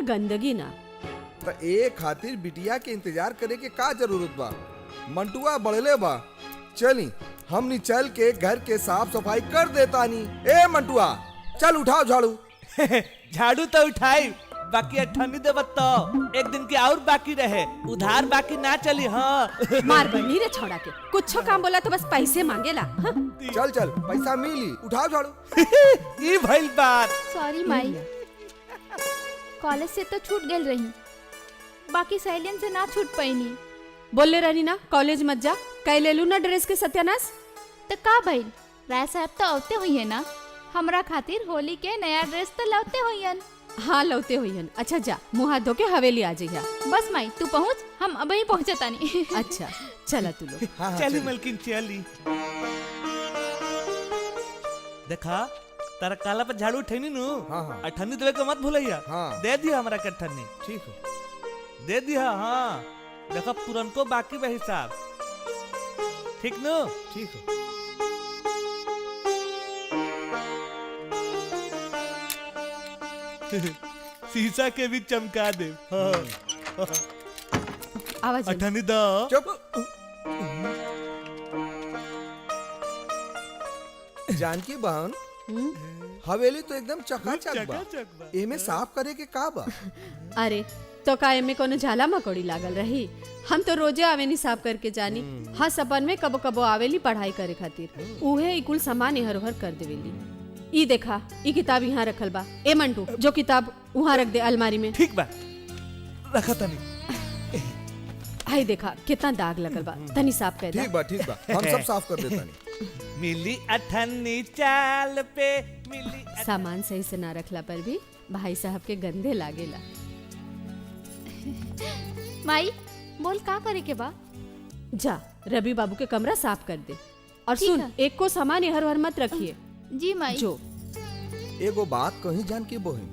गंदगी ना। तो एक खातिर बिटिया के इंतजार करे के का जरूरत बा? मंटुआ बढ़ले बा, चली हमनी चल के घर के साफ सफाई कर देता नी। ए मंटुआ चल उठाओ झाड़ू। झाड़ू तो उठाई, बाकी अठन्नी दे बत्तो एक दिन के और बाकी रहे, उधार बाकी ना चली। हाँ मार बनी रे छोड़ा के, कुछ काम बोला तो बस पैसे मांगेला। हाँ? चल चल पैसा मिली, उठाओ झाड़ू। ये भइल बात। सॉरी माई, कॉलेज से तो छूट गई रही, बाकी सहेलियन से ना छूट पैनी। बोले रहनी ना कॉलेज मत जा, कह ले लू ना ड्रेस के सत्यानाश। तो का भइल, राय साहब तो आवते हुई है ना, हमरा खातिर होली के नया ड्रेस तो लाते हुई है। हाँ लौते हुई हन। अच्छा जा मुँह हाथ धो के हवेली आ जाइया। बस माई तू पहुँच, हम अब ही पहुँचता नहीं। अच्छा चला तू लोग। हाँ, हाँ, चली चली। मलकिन चली। देखा तारा काला पर झाड़ू उठैनी नु। हाँ, हाँ। अठन्नी देवे के मत भूलैया। हाँ। दे दिया हमरा के अठन्नी। ठीक है। दे दिया। हाँ देखा पुरनको बाकी बा हिसाब, ठीक नु? ठीक है। शीशा के भी चमका दे। हाँ। आवाज अठन्नी दो। चुप। जानकी बहन, हवेली तो एकदम चकाचक बा, एमे साफ करे के का बा? अरे तो का एमे कोनो झाला मकोड़ी लागल रही? हम तो रोजे आवेनी साफ करके जानी। हाँ सपन में कबो कबो आवेली पढ़ाई करे खातिर, उहे कुल सामान इहर उहर कर देवेली। ई देखा ई किताब यहाँ रखल बा। ए मंटू जो किताब वहाँ रख दे अलमारी में। ठीक बा, रखा तनी। हाय देखा कितना दाग लगल बा, तनी साफ कर दे। ठीक बा ठीक बा, हम सब साफ कर देता नहीं। मिली अठन्नी चाल पे मिली। सामान सही से ना रखला पर भी भाई साहब के गंदे लागेला। माई बोल का करे के बा? जा रवि बाबू के कमरा साफ कर दे, और ठीक सुन है। एक को सामान इहर उहर मत रखिए। जी माई। जो एगो बात कहीं जानकी बहन,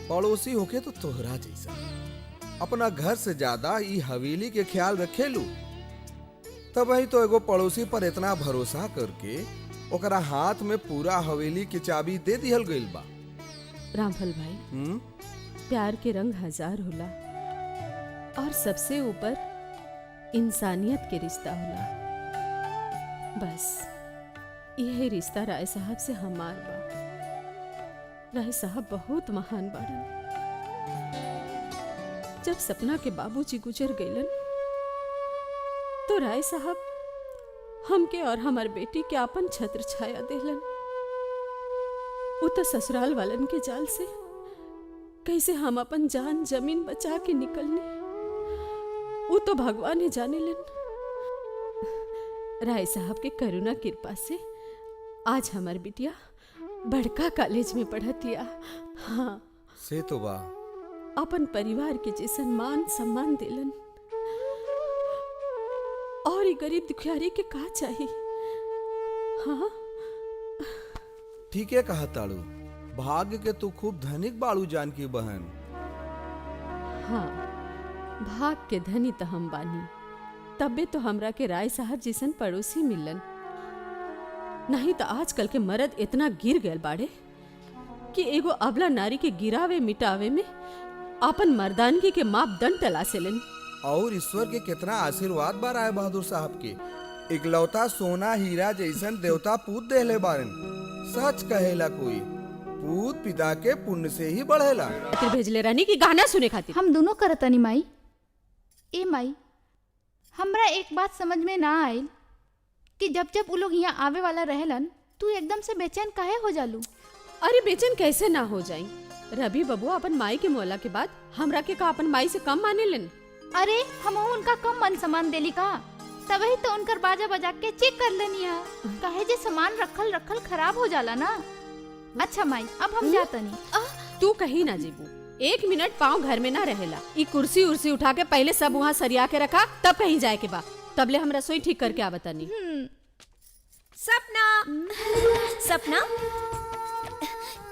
पड़ोसी होके तो तोहरा जैसा अपना घर से ज्यादा ई हवेली के ख्याल रखेलू, तब ही तो एगो पड़ोसी पर इतना भरोसा करके ओकरा हाथ में पूरा हवेली की चाबी दे दिहल गइल बा। रामफल भाई, प्यार के रंग हजार होला, और सबसे ऊपर इंसानियत के रिश्ता होला। बस यही रिश्ता राय साहब से हमार बा। राय साहब बहुत महान बाड़न। जब सपना के बाबूजी गुजर गइलन तो राय साहब हमके और हमार बेटी के आपन छत्र छाया देलन। वो तो ससुराल वालन के जाल से कैसे हम अपन जान जमीन बचा के निकलने, वो तो भगवान ही जाने लन। राय साहब के करुणा कृपा से आज हमार बिटिया बड़का कॉलेज में पढ़तिया। हाँ से तो बा, अपन परिवार के जैसन मान सम्मान दिलन, और ये गरीब दुखियारी के का चाहिए? हाँ ठीक है कहा ताड़ू, भाग्य के तू खूब धनिक बाड़ू जानकी बहन। हाँ भाग के धनी तो हम बानी, तबे तो हमरा के राय साहब जैसन पड़ोसी मिलन। नहीं तो आजकल के मर्द इतना गिर गए बाड़े कि एगो अबला नारी के गिरावे मिटावे में अपन मर्दानगी के मापदंड तलाशेलन। और ईश्वर के कितना आशीर्वाद बा राय बहादुर साहब के, इकलौता सोना हीरा जैसन देवता पूत देहले बारन। सच कहेला कोई, पूत पिता के पुण्य से ही बढ़ेला। खातिर भेजले रहनी कि गाना सुने खातिर। हम दोनों करतनी माई। ए माई, हमरा एक बात समझ में ना आयल कि जब जब वो लोग यहाँ आवे वाला रहेलन, तू एकदम से बेचैन काहे हो जालू? अरे बेचैन कैसे ना हो जाई? रवि बबुआ अपन माई के मोला के बाद हमरा के का अपन माई से कम माने लेन? अरे हम उनका कम मन सामान देली का, तभी तो उनकर बाजा बजा के चेक कर लेनी है। काहे जे सामान रखल रखल खराब हो जाला ना। अच्छा माई अब हम जातनी। तू कहीं ना जीबू, 1 मिनट पाँव घर में ना रहेला। ई कुर्सी उर्सी उठा के पहले सब वहाँ सरिया के रखा, तब कहीं जाए के बा। तबले हम रसोई ठीक करके आवतनी। सपना सपना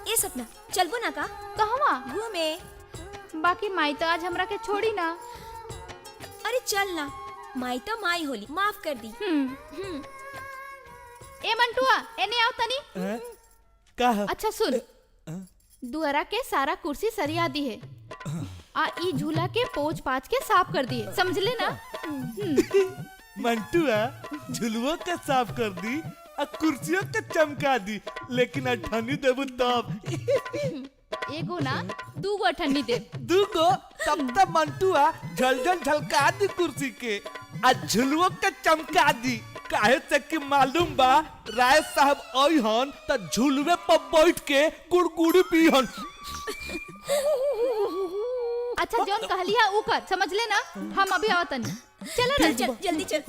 ए सपना चलबो ना का कहवा घूमे? बाकी माई तो आज हमरा के छोड़ी ना। अरे चल ना, माई तो माई होली, माफ कर दी। ए मंटुआ एने आओ तनी। का है? अच्छा सुन, दुअरा के सारा कुर्सी सरिया दी है आ ई झूला के पोछ पाछ के साफ कर दिए, समझले ना? मंटुआ झुलुओ के साफ कर दी और कुर्सियों के चमका दी, लेकिन अठन्नी देबू तब। एगो ना दूगो ठंडी दे। दूगो तब तक मंटुआ झलझल झलका दी कुर्सी के और झुलुओ के चमका दी। काहे से कि मालूम बा राय साहब आइहन त झुलुए पर बैठ के गुड़गुड़ी पीहन। अच्छा जौन कहलिया ऊ कर, समझ ले ना? हम अभी आवतनी। चलो चल रजनी। चल जल्दी चल।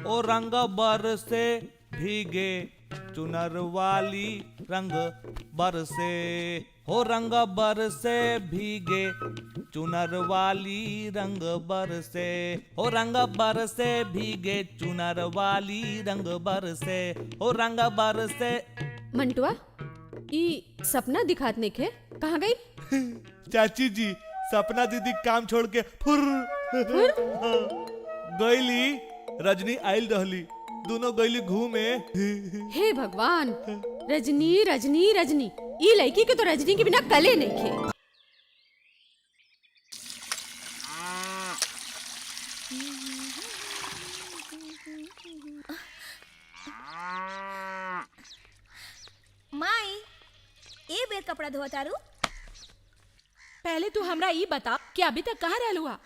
ओ रंग बरसे भीगे चुनर वाली रंग बरसे, हो रंग बरसे भीगे चुनर वाली रंग बरसे, हो रंग बरसे भीगे चुनर वाली रंग बरसे, हो रंग बरसे। मंटुआ ई सपना दिखात नइखे, कहाँ गई? चाची जी सपना दीदी काम छोड़ के फुर गईली, रजनी आइल रहली, दोनों गईली घूमे। हे भगवान, रजनी रजनी रजनी, ई लड़की के तो रजनी के बिना कले नइखे। माई ए बेर कपड़ा धोतारू। पहले तू हमरा ई बता कि अभी तक कहाँ रहलू हा?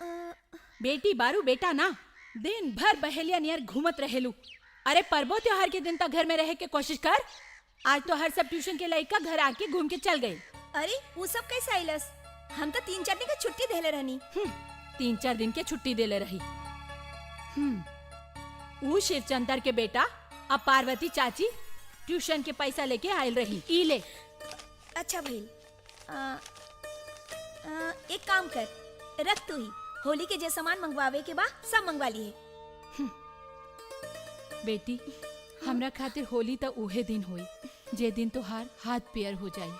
बेटी बारू बेटा ना, दिन भर बहेलिया नियर घूमत रहेलू। अरे पर्वो त्योहार के दिन तक घर में रह के कोशिश कर। आज तो हर सब ट्यूशन के लड़का घर आके घूम के चल गए। अरे वो सब कैसे आइलस? हम तो 3-4 दिन की छुट्टी देले रहनी। 3-4 दिन के छुट्टी देले रही। वो शिवचंदर के बेटा अब पार्वती चाची ट्यूशन के पैसा लेके आयल रही। ई ले। अच्छा भइल। एक काम कर, रख तू ही। होली के जे सामान मंगवावे के बा सब मंगवा लिए। बेटी हमरा खातिर होली तो उहे दिन होई जे दिन तोहार हाथ पैर हो जाई।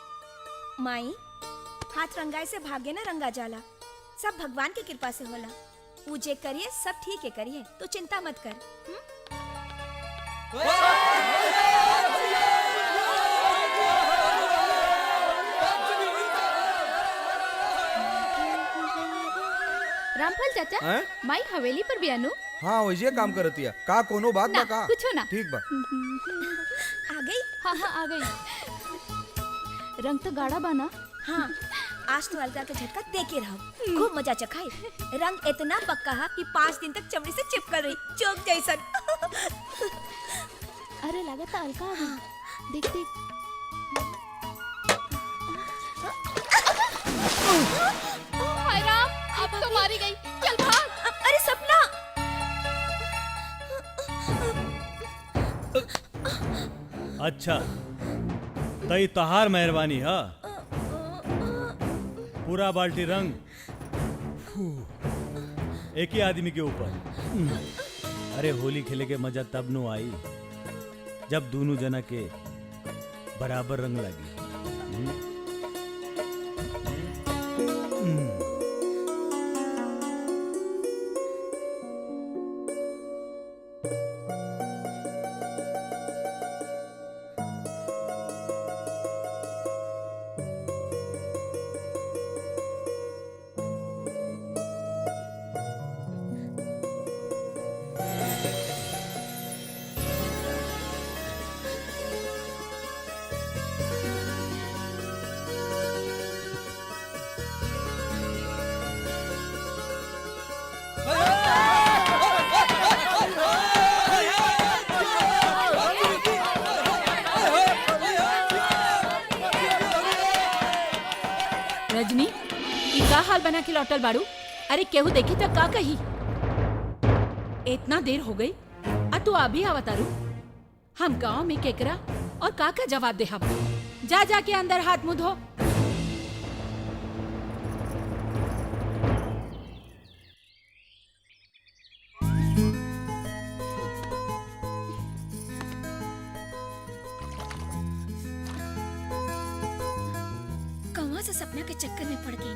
माई हाथ रंगाए से भाग्य न रंगा जाला, सब भगवान की कृपा से होला। वो जे करिए सब ठीक है करिए, तो चिंता मत कर। रामफल चाचा, हैं? माई हवेली पर बियानु? हाँ वैसे काम करतिया का कोनो बात ना, बा का? कुछो ना। ठीक बा। आ गई? हाँ हाँ आ गई। रंग तो गाढ़ा बाना। हाँ आज तो अलका के झटका दे के रहो, खूब मजा चखाई। रंग इतना पक्का है कि 5 दिन तक चमड़ी से चिपक रही, चौक जैसन। अरे लागत अलका आ गई। देख देख। हाय राम, अब तो मारी गई। चल भाग। अरे सपना। अच्छा तई तहार मेहरबानी है। पूरा बाल्टी रंग एक ही आदमी के ऊपर। अरे होली खेले के मजा तब नु आई जब दोनों जना के बराबर रंग लगी। रजनी ई का हाल बना के लौटल बाड़ू? अरे केहू देखी तो का कही? इतना देर हो गई आ तू अभी आवतारू? हम गांव में केकरा और का का जवाब दे हम? जा जाके अंदर हाथ मुंह धो। कहाँ से सपना के चक्कर में पड़ गई।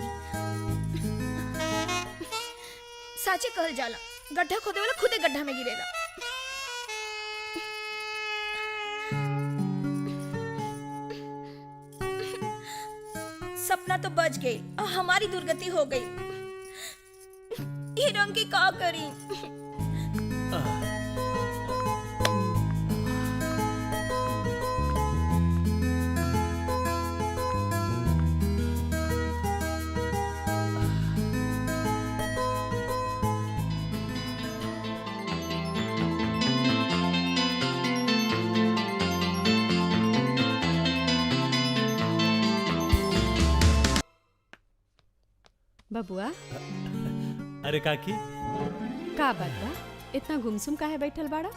साचे कहल जाला, गड्ढा खोदे वाला खुदे गड्ढा में गिरेगा। सपना तो बच गई, हमारी दुर्गति हो गई। ये रंग की का करी? बबुआ, अरे काकी, का बात बा? इतना गुमसुम काहे बैठल बाड़ा?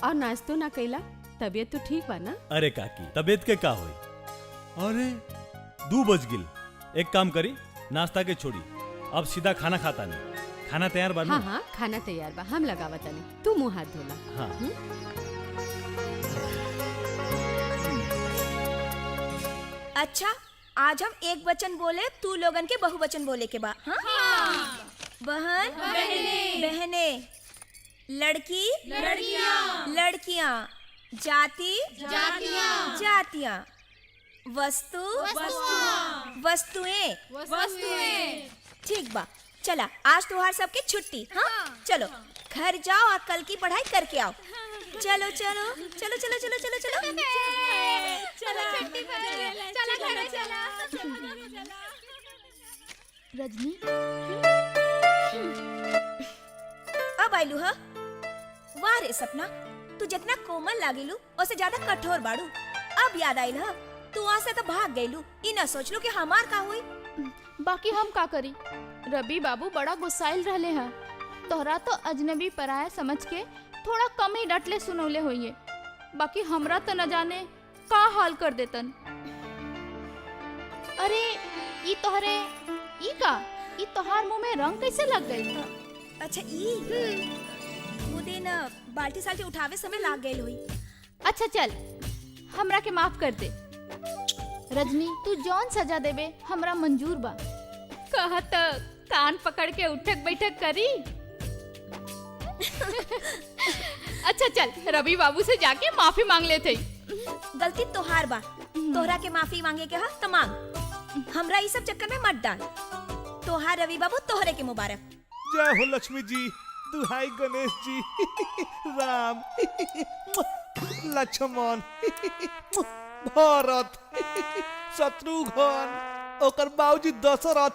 और नाश्तो ना कैला? तबीयत तो ठीक बा ना? अरे काकी, तबीयत के का होई? अरे 2 बज गिल। एक काम करी, नाश्ता के छोड़ी, अब सीधा खाना खाता नहीं। खाना तैयार बा ना? हाँ हाँ, खाना तैयार बा, हम लगावत तनी। तू मुंह हाथ धोला। हाँ। अच्छा, आज हम एक वचन बोले, तू लोगन के बहुवचन बोले के बा। हाँ? बहन, बहने, लड़की, लड़कियां, जाति, जातियां, वस्तु, वस्तुएं। ठीक बा, चला आज त्योहार सबके छुट्टी। हाँ, चलो घर जाओ और कल की पढ़ाई करके आओ। चलो चलो चलो चलो चलो चलो चलो रजनी, अब आइलू हा? वाह रे सपना, तू जितना कोमल लागिलू उससे ज्यादा कठोर बाड़ू। अब याद आइल हा? तू वहाँ से तो भाग गईलू, ई ना सोच लो कि हमार का हुई। बाकी हम का करी? रवि बाबू बड़ा गुस्साइल रहले हैं। तोहरा तो अजनबी पराया समझ के थोड़ा कम ही डटले सुनौले होइए, बाकी हमरा तो न जाने का हाल कर देतन। अरे ई तोहरे ई तोहार मुंह में रंग कैसे लग गई? अच्छा ई वो दिन बाल्टी साल्टी उठावे समय लाग गई हुई। अच्छा चल, हमरा के माफ कर दे। रजनी, तू जौन सजा देबे हमरा मंजूर बा। कहा त कान पकड़ के उठक बैठक करी। अच्छा चल, रवि बाबू से जाके माफी मांग लेते। गलती तोहार बा, तोहरा के माफी मांगे के हा त मांग, हमरा ई सब चक्कर में मत डाल। तोहार रवि बाबू तोहरे के मुबारक। जय हो लक्ष्मी जी, दुहाई गणेश जी, राम, लक्ष्मण, भरत, शत्रुघ्न, ओकर बाबूजी दशरथ।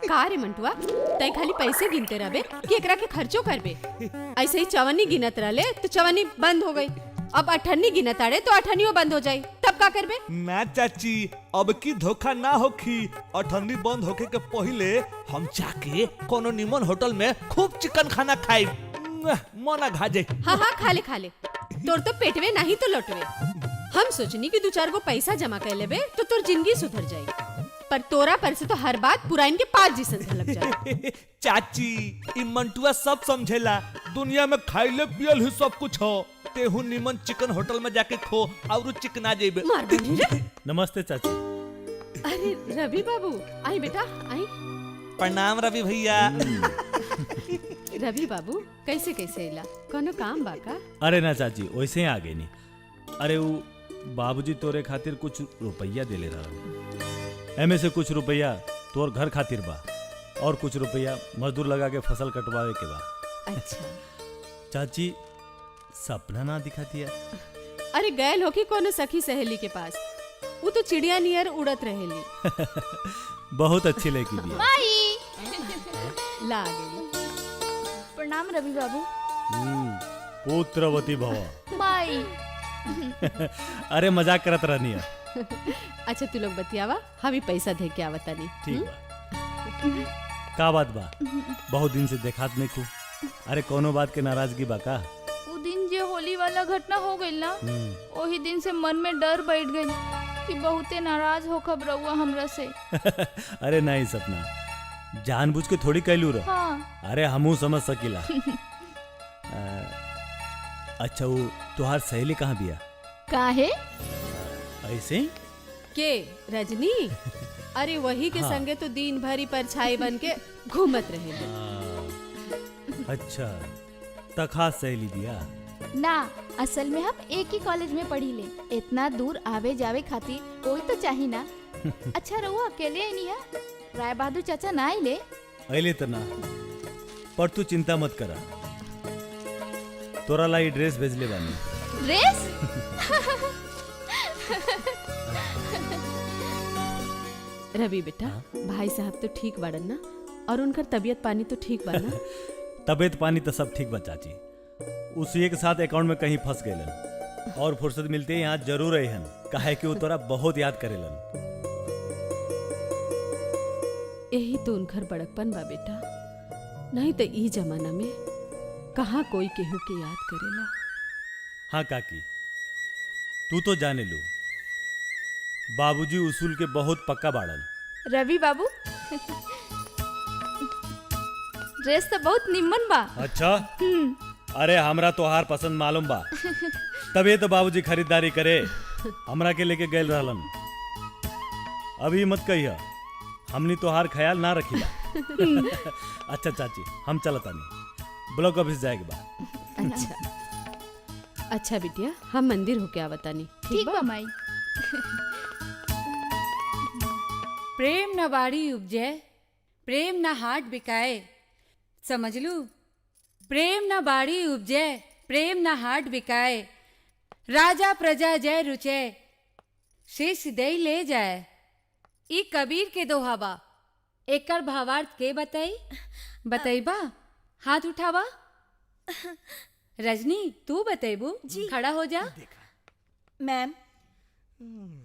का रे मंटुआ, तय खाली पैसे गिनते रहबे कि एकरा के खर्चो करबे? ऐसे ही चवन्नी गिनत रहले तो चवन्नी बंद हो गई, अब 58 गिनत आड़े तो 58 बंद हो जाई, तब का करबे? ना चाची, अब की धोखा ना होखी। 58 बंद होके के पहले हम जाके कोनो निमन होटल में खूब चिकन खाना खाई, मना घाजे। हाँ हाँ, खा ले, तोर तो पेटवे नहीं तो लौटवे। हम सोचनी कि 2-4 गो पैसा जमा कर लेबे तो तोर जिंदगी सुधर जाई, पर तोरा पर से तो हर बात पुराइन के पास जिसन झलक जाए। चाची, ई मंटुआ सब समझेला, दुनिया में खाइले पियल ही सब कुछ हो। तेहू निमन चिकन होटल में जाके खो और चिकना जेबे। मार बनी रे। नमस्ते चाची। अरे रवि बाबू, आई बेटा आई। प्रणाम रवि भैया। रवि बाबू, कैसे इला? कोनो काम बा का? अरे ना चाची, वैसे ही आ गई नी। अरे वो बाबूजी तोरे खातिर कुछ रुपया देले रहा, एमे से कुछ रुपया तोर घर खातिर बा और कुछ रुपया मजदूर लगा के फसल कटवावे के बा। अच्छा चाची, सपना ना दिखा दिया? अरे गैल हो कि कोनो सखी सहेली के पास, वो तो चिड़िया नियर उड़त रहेली। बहुत अच्छी लड़की भी है। माई, ला गई। प्रणाम रवि बाबू। पुत्रवती भव। माई। अरे मजाक करत रहनी है। अच्छा तू लोग बतियावा, हम ही पैसा दे के आवतानी। ठीक बा। का बात बा? बहुत दिन से देखात नहीं खूब। अरे कोनो बात के नाराजगी बा का? वो दिन जे होली वाला घटना हो गई ना, वही दिन से मन में डर बैठ गई कि बहुते नाराज हो खब रहुआ हमरा से। अरे नहीं सपना, जानबूझ के थोड़ी कैलू रह। हाँ। अरे हमू समझ सकीला। अच्छा वो तुहार सहेली कहाँ बिया? काहे? ऐसे ही? के रजनी? अरे वही के संगे तो दिन भरी परछाई बन के घूमत रहे। अच्छा, त खास सहेली बिया। ना, असल में हम एक ही कॉलेज में पढ़ी ले। इतना दूर आवे जावे खातिर कोई तो चाहिए ना। अच्छा रहुआ अकेले ही नहीं है? राय बहादुर चाचा ना आइले? अले तो ना, पर तू चिंता मत करा, तोरा लाई ड्रेस भेजले बानी। ड्रेस? रवि बेटा, भाई साहब तो ठीक बाड़न ना, और उनकर तबीयत पानी तो ठीक बा ना? तबीयत पानी तो सब ठीक बा चाची। उसी के साथ अकाउंट में कहीं फंस गए और फुर्सत मिलते ही यहाँ जरूर अहन, काहे कि वो तोरा बहुत याद करेलन। यही तो उनकर बड़कपन बा बेटा, नहीं तो ई जमाना में कहाँ कोई केहू के याद करेला। हाँ काकी, तू तो जाने लो, बाबूजी उसूल के बहुत पक्का बाड़न। रवि बाबू, ड्रेस तो बहुत निम्मन बा। अच्छा, अरे हमरा तोहार पसंद मालूम बा, तबे तो बाबूजी खरीदारी करे हमरा के लेके गए रहलन। अभी मत कहिया, हमनी तोहार ख्याल ना रखीला। अच्छा चाची, हम चलतानी, ब्लॉक ऑफिस जाएके बा। अच्छा बिटिया, हम मंदिर होके आवतानी। ठीक बा माई। प्रेम न बाड़ी उपजे, प्रेम न हाट बिकाए, समझ लू। प्रेम न बाड़ी उपजे, प्रेम न हाट बिकाए, राजा प्रजा जय रुचे, शीश दे ले जाए। ई कबीर के दोहा बा। एकर भावार्थ के बताई? बताइबा? हाथ उठावा। रजनी, तू बतेबू? खड़ा हो जा। मैम,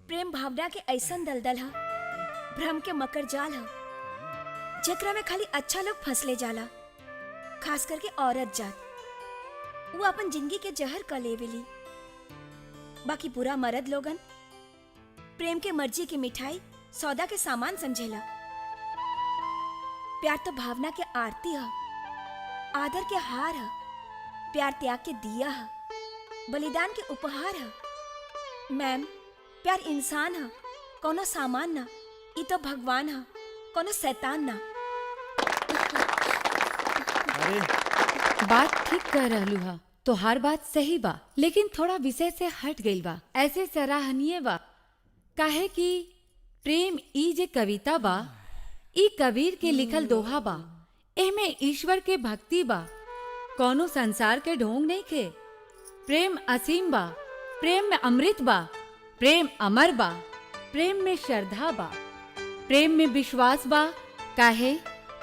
प्रेम भावना के ऐसन दलदल है, भ्रम के मकर जाल है, जेकरा में खाली अच्छा लोग फंसले जाला, खास करके औरत जात। वो अपन जिंदगी के जहर का लेवेली, बाकी पूरा मर्द लोगन प्रेम के मर्जी की मिठाई सौदा के सामान समझेला। प्यार तो भावना के आरती है, आदर के हार है, प्यार त्याग के दिया है, बलिदान के उपहार है। मैम, प्यार इंसान है, कोनो सामान ना। ई तो भगवान है, कोनो शैतान ना। अरे बात ठीक कह रहलू हा, तोहार बात सही बा, लेकिन थोड़ा विषय से हट गइल बा। ऐसे सराहनीय बा, काहे कि प्रेम ई जे कविता बा, ई कबीर के लिखल दोहा बा। एमे ईश्वर के भक्ति बा, कोनो संसार के ढोंग नहीं के। प्रेम असीम बा, प्रेम में अमृत बा, प्रेम अमर बा, प्रेम में श्रद्धा बा, प्रेम में विश्वास बा। काहे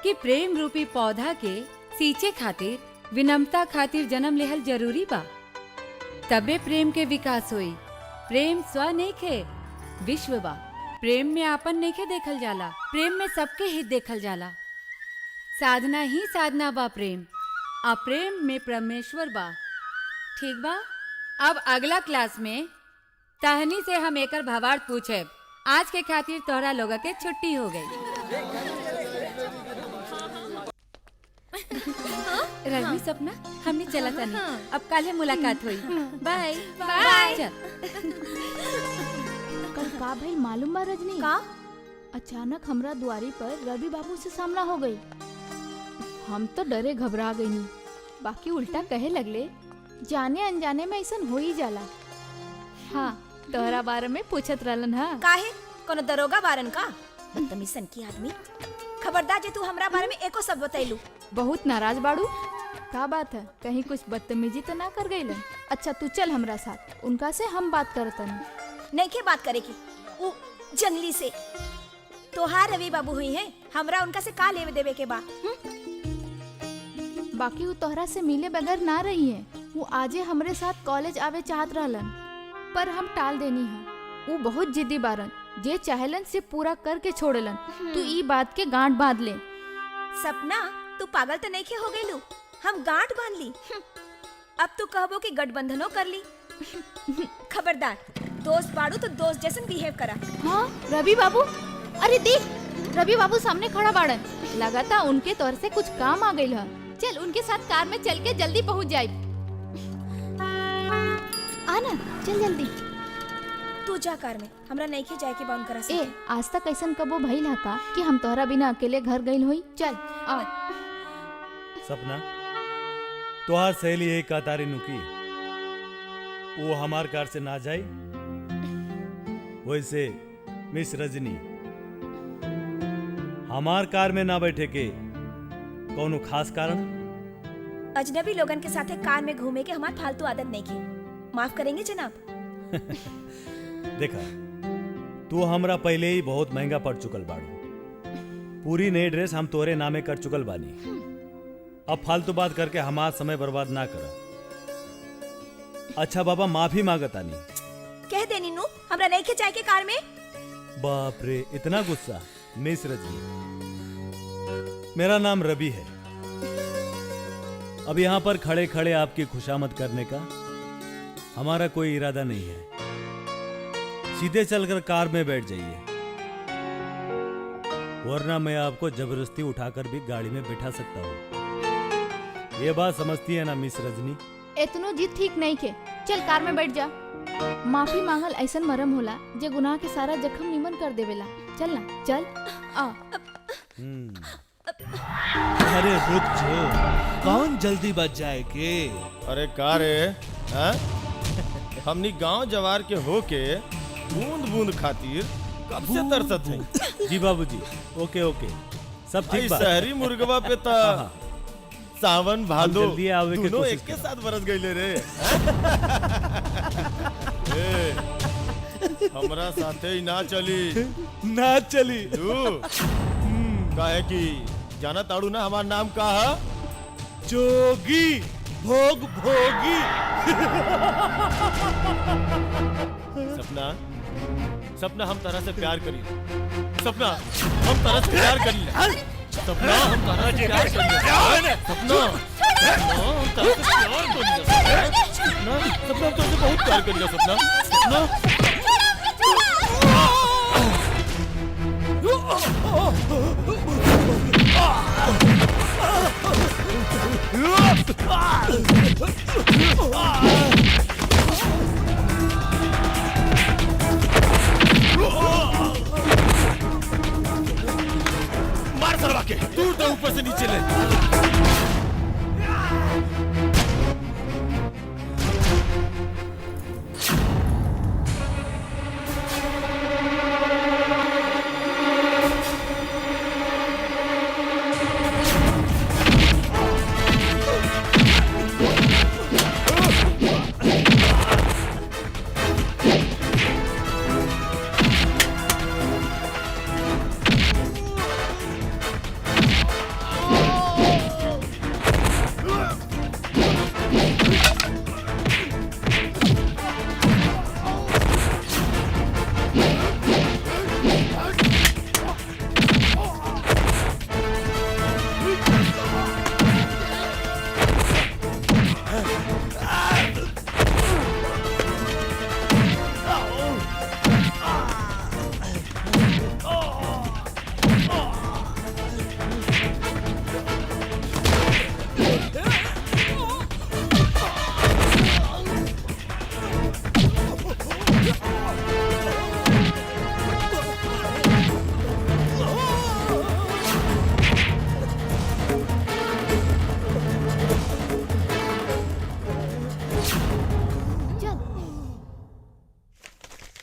कि प्रेम रूपी पौधा के सींचे खातिर, विनम्रता खातिर जन्म लेहल जरूरी बा, तबे प्रेम के विकास होई। प्रेम स्व नइखे, विश्व बा। प्रेम में आपन नइखे देखल जाला, प्रेम में सबके हित देखल जाला। साधना ही साधना बा प्रेम, आ प्रेम में परमेश्वर बा। ठीक बा, अब अगला क्लास में तहनी से हम एकर भावार्थ पूछेब। आज के खातिर तोहरा लोगा के छुट्टी हो गई। रजनी, सपना, हमने चला तनी, अब कल मुलाकात हुई। Bye bye. कल का भइल मालूम बा रजनी? का? अचानक हमरा दुआरी पर रवि बाबू से सामना हो गई। हम तो डरे घबरा गई, बाकी उल्टा कहे लगले, जाने अनजाने में ऐसा हो ही जाला। हाँ, तोहरा बारे में पूछत रहलन। हाँ, काहे? कोनो दरोगा बारन का? बदतमीजन की आदमी। खबरदार जे तू हमरा बारे में एको सब बतैलू। बहुत नाराज बाड़ू? का बात है, कहीं कुछ बदतमीजी तो ना कर गई? अच्छा तू चल हमरा साथ, उनका से हम बात करतन। नहीं के बात करे की, उ जंगली से तोहार रवि बाबू हुई है, हमरा उनका से का लेवे देवे के बा? बाकी वो तोहरा से मिले बगैर ना रही है। वो आजे हमरे साथ कॉलेज आवे चाहत रहलन, पर हम टाल देनी है। वो बहुत जिद्दी बारन, जे चाहलन से पूरा करके छोड़लन। तू ई बात के गांठ बांध ले। सपना, तू पागल तो नहीं के हो गईलू? हम गांठ बांध ली? अब तू कहबो कि गठबंधनों कर ली। खबरदार, दोस्त बाड़ू तो दोस्त जैसन बिहेव करा। हाँ रवि बाबू, अरे देख, रवि बाबू सामने खड़ा बाड़न, लगाता उनके तौर से कुछ काम आ गई है। चल उनके साथ कार में चल के जल्दी पहुंच जाए। आना, चल जल्दी। तू जा कार में, हमरा नहीं के जाए के बा उनकरा से। ए, आज तक ऐसन कबो भइल है का कि हम तोहरा बिना अकेले घर गइल होई? चल आ। सपना, तोहार सहेली यही कहतारी नुकी वो हमार कार से ना जाए। वैसे मिस रजनी, हमार कार में ना बैठे के कौनो खास कारण? अजनबी लोगन के साथे कार में घूमे के हमार फालतू आदत नहीं की, माफ करेंगे जनाब। देखा, तू हमरा पहले ही बहुत महंगा पड़ चुकल बाड़ू। पूरी नई ड्रेस हम तोरे नामे कर चुकल बानी। अब फालतू बात करके हमार समय बर्बाद ना कर। अच्छा बाबा, माफी मांगतानी। कह देनी नू हमरा नहीं खिंचाई के कार में। बाप रे, इतना गुस्सा। मिस रजनी, मेरा नाम रवि है। अब यहाँ पर खड़े खड़े आपकी खुशामद करने का हमारा कोई इरादा नहीं है। सीधे चलकर कार में बैठ जाइए, वरना मैं आपको जबरदस्ती उठाकर भी गाड़ी में बैठा सकता हूँ। ये बात समझती है ना मिस रजनी? इतनो जिद ठीक नहीं के, चल कार में बैठ जा। माफी मांगल ऐसन मरम होला जे गुनाह के सारा जख्म निमन कर देवेला। चल ना, चल आ। अरे रुक जो, कौन जल्दी बच जाए के? अरे का रे, हाँ? हमनी गांव जवार के होके बूंद बूंद खातिर कब से तरसत हैं। जी बाबूजी, ओके ओके, सब ठीक बात। शहरी मुर्गवा पे ता सावन भादो जल्दी आवे के दोनों कोशिश एक के करा। साथ बरस गईले रे। ए, हमरा साथे ही ना चली। ना चली। तू काहे की जाना ताड़ू ना हमार नाम का है? जोगी भोग भोगी। सपना, सपना हम तरह से प्यार करी। सपना हम तरह से प्यार करी। सपना हम तरह से प्यार करी। सपना हम तरह से प्यार करी। सपना हम तरह से बहुत प्यार करी। सपना सपना मार सरवा के दूर दे, ऊपर से नीचे ले।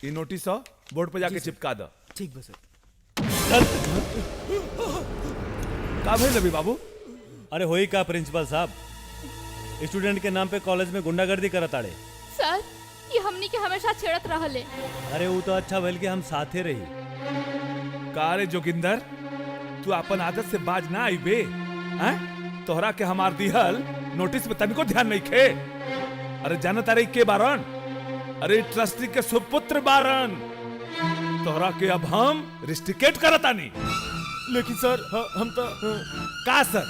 ये नोटिस हो, बोर्ड पे जाके चिपका दो। ठीक बस सर। का भाई रवि बाबू? अरे होई का प्रिंसिपल साहब, स्टूडेंट के नाम पे कॉलेज में गुंडागर्दी करत आड़े। सर, ये हमनी के हमेशा छेड़त रहले। अरे वो तो अच्छा भइल कि हम साथे रही। का रे जोगिंदर, तू अपन आदत से बाज ना आई बे? हैं? तोहरा के हमार दिहल नोटिस में तनिको ध्यान नहीं खे। अरे जानत अरे के बारन? अरे ट्रस्टी के सुपुत्र बारन। तोहरा के अब हम रिस्ट्रिकेट करतानी। लेकिन सर हम तो का सर?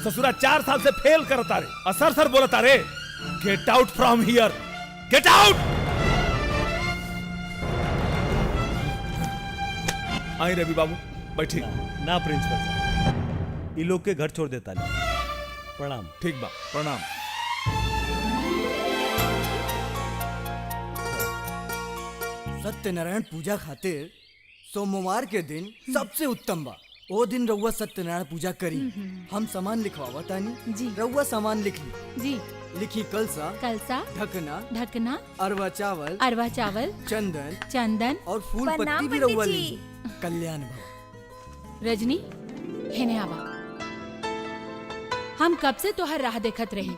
ससुरा 4 साल से फेल करता रे। असर सर बोलता रे। Get out from here, get out. आई रवि बाबू बैठी। ना प्रिंसिपल साहब, ये लोग के घर छोड़ देता नहीं। प्रणाम। ठीक बा, प्रणाम। सत्यनारायण पूजा खातिर सोमवार के दिन सबसे उत्तम बा। ओ दिन रउआ सत्यनारायण पूजा करी। हम सामान लिखवावा तानी जी। रउआ सामान लिख ली। जी। लिखी कलसा, कलसा, ढकना, ढकना, अरवा चावल, अरवा चावल, चंदन चंदन और फूल प्रणाम पत्ती भी पंडित रउआ जी। ली। कल्याण भव। रजनी हेने आवा। हम कब से तोहर राह देखत रही।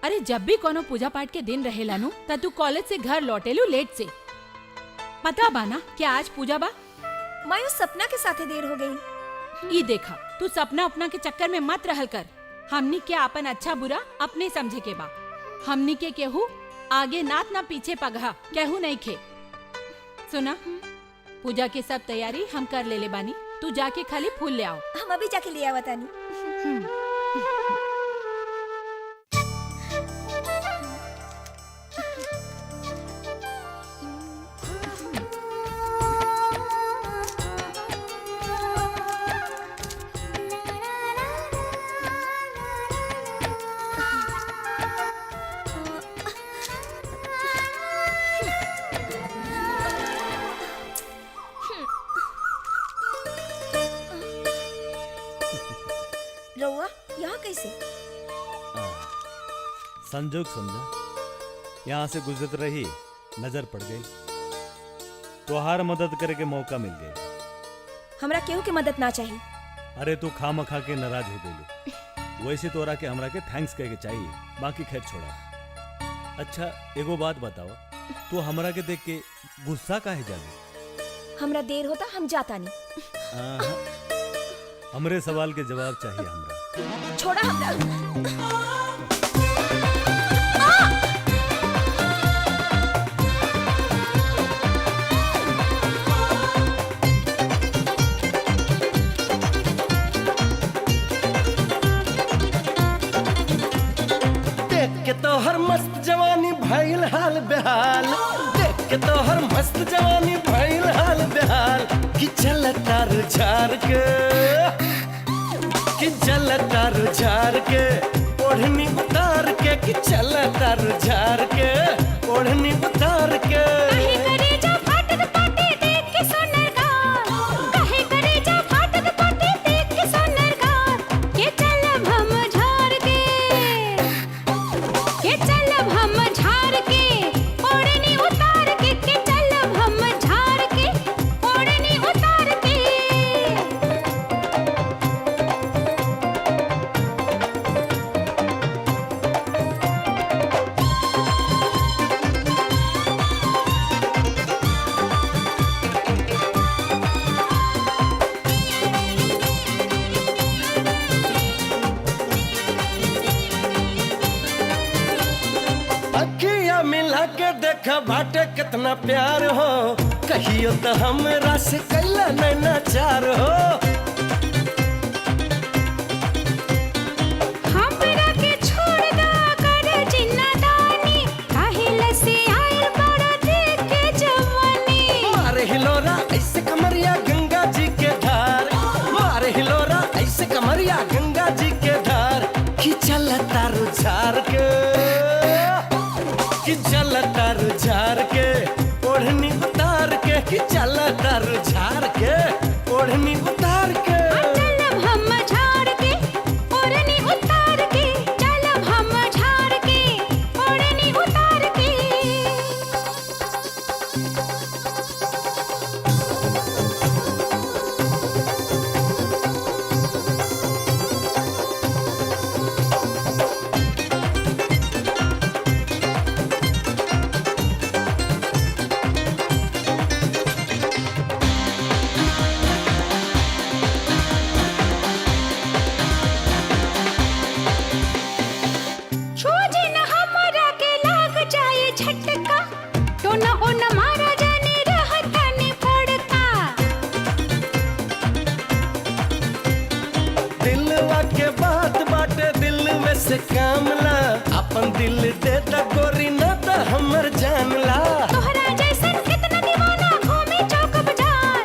अरे जब भी कोनो पूजा पाठ के दिन रहेला नु त तू कॉलेज से घर लौटेलू लेट से। पता बा ना क्या आज पूजा बा? मायूं सपना के साथे देर हो गई। ई देखा तू सपना अपना के चक्कर में मत रहल कर। हमनी के अपन अच्छा बुरा अपने समझे के बा। हमनी के केहू आगे नात ना पीछे पगहा केहू नहीं खे। सुना पूजा की सब तैयारी हम कर ले बानी। तू जाके खाली फूल ले आओ। हम अभी जाके ले आवा तानी। रउआ यहाँ कैसे? संजोग समझा, यहाँ से गुजरत रही नजर पड़ गई, तोहार मदद करे के मौका मिल गई। हमरा केहू के मदद ना चाहिए। अरे तू खा मखा के नाराज हो गई। वैसे तोरा के हमरा के थैंक्स कहे के चाहिए, बाकी खैर छोड़ा। अच्छा एगो बात बताओ, तू हमरा के देख के गुस्सा काहे जाने? हमरा देर होता हम जाता नहीं। आहा, हमरे सवाल के जवाब चाहिए हमरा। छोड़ा हमरा। देख के तो हर मस्त जवानी भइल हाल बेहाल। देख के तो हर मस्त जवानी भइल हाल बेहाल। कि चल तारू झार के, कि चल तारू झार के, ओढ़नी उतार के। कि चल तारू झार के, ओढ़नी उतार के। अखियां मिला के देखा बाटे कितना प्यार हो। कहियो तो हमरा से कैला नैना चार हो। हमरा के छोड़ दा कर जिन्ना दानी। काहे लसे आइल बड़ा देख के जवानी। मारे हिलोरा ऐसे कमरिया गंगा जी के धार। मारे हिलोरा ऐसे कमरिया गंगा जी के धार। कि चल तारू झार के, कि चल तारू झार के, ओढ़नी उतार के। कि चल तारू झार के, ओढ़नी उतार के। चलब हम झाड़ के ओढ़नी उतार के। चलब हम झाड़ के ओढ़नी उतार के। छोजे न हमरा के लाग जाए झटका। टोना ओना मारा जाने रहता ने फड़का। दिलवा के बात बाटे दिल में से काम ला। अपन दिल दे दा गोरी ना दा हमर जान ला। तोहरा जैसन कितना दीवाना घूमे चौक बाजार।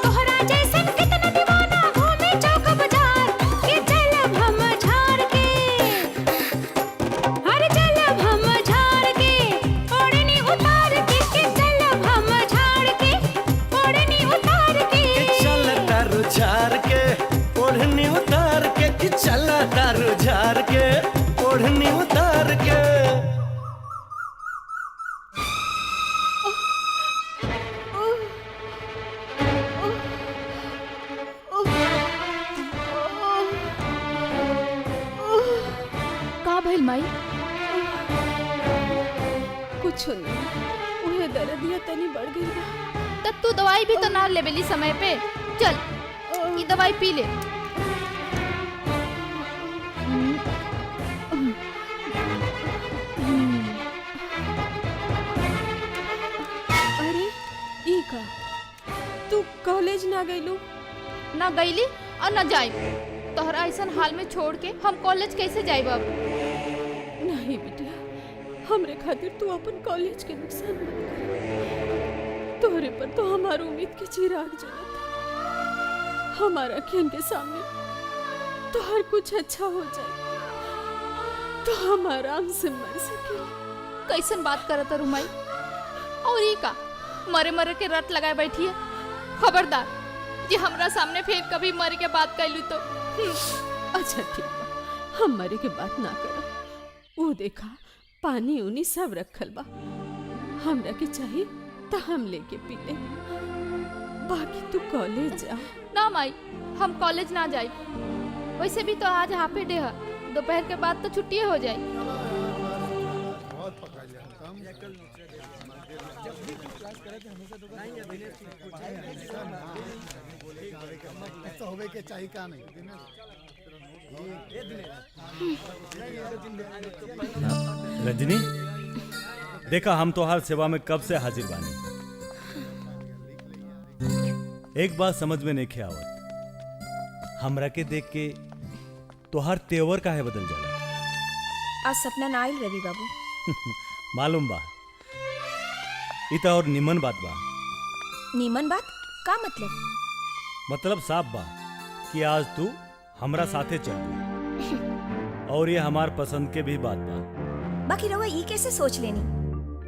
तोहरा जैसन कितना दीवाना घूमे चौक बाजार। के चलब हम झाड़ के, हर चलब हम झाड़ के ओढ़नी उतार के। के चलब हम झाड़ के ओढ़नी उतार के। कि चल तारू झार के, कुछ नहीं, उहे दर्दिया तनी बढ़ गई बा। तब तू दवाई भी तो ना लेबेली समय पे। चल ये दवाई पी ले। अरे ई का तू कॉलेज ना गईलू? ना गईली और ना जाई। तोहरा ऐसा हाल में छोड़ के हम कॉलेज कैसे जाइब अब? नहीं बिटिया, हमरे खातिर तू अपन कॉलेज के नुकसान मत कर। तोहरे पर तो हमारी उम्मीद के चिराग जलत। हमारा अखियन के सामने तो हर कुछ अच्छा हो जाए तो हम आराम से मर सके। कैसन बात करत है रुमाई? और ये का मरे मरे के रट लगाए बैठी है? खबरदार जी हमरा सामने फिर कभी मरे के बात कैलू तो। अच्छा ठीक बा, हम मरे के बात ना करब। वो देखा पानी उनी सब रखल बा, हमरा के चाहिए तो हम लेके पी ले। बाकी तू कॉलेज जा। ना माई, हम कॉलेज ना जाई। वैसे भी तो आज हाफे डे है, दोपहर के बाद तो छुट्टी हो जाए। रजनी, देखा हम तोहार सेवा में कब से हाजिर बानी। एक बात समझ में नहीं आवत, हमरा के देख के तोहार तेवर काहे बदल जाला? आज सपना ना आइल रवि बाबू। मालूम बा, इता और निमन बात बा। नीमन बात का मतलब? मतलब साफ बा कि आज तू हमरा साथे चल और ये हमार पसंद के भी बात बा। बाकी रउआ ई कैसे सोच लेनी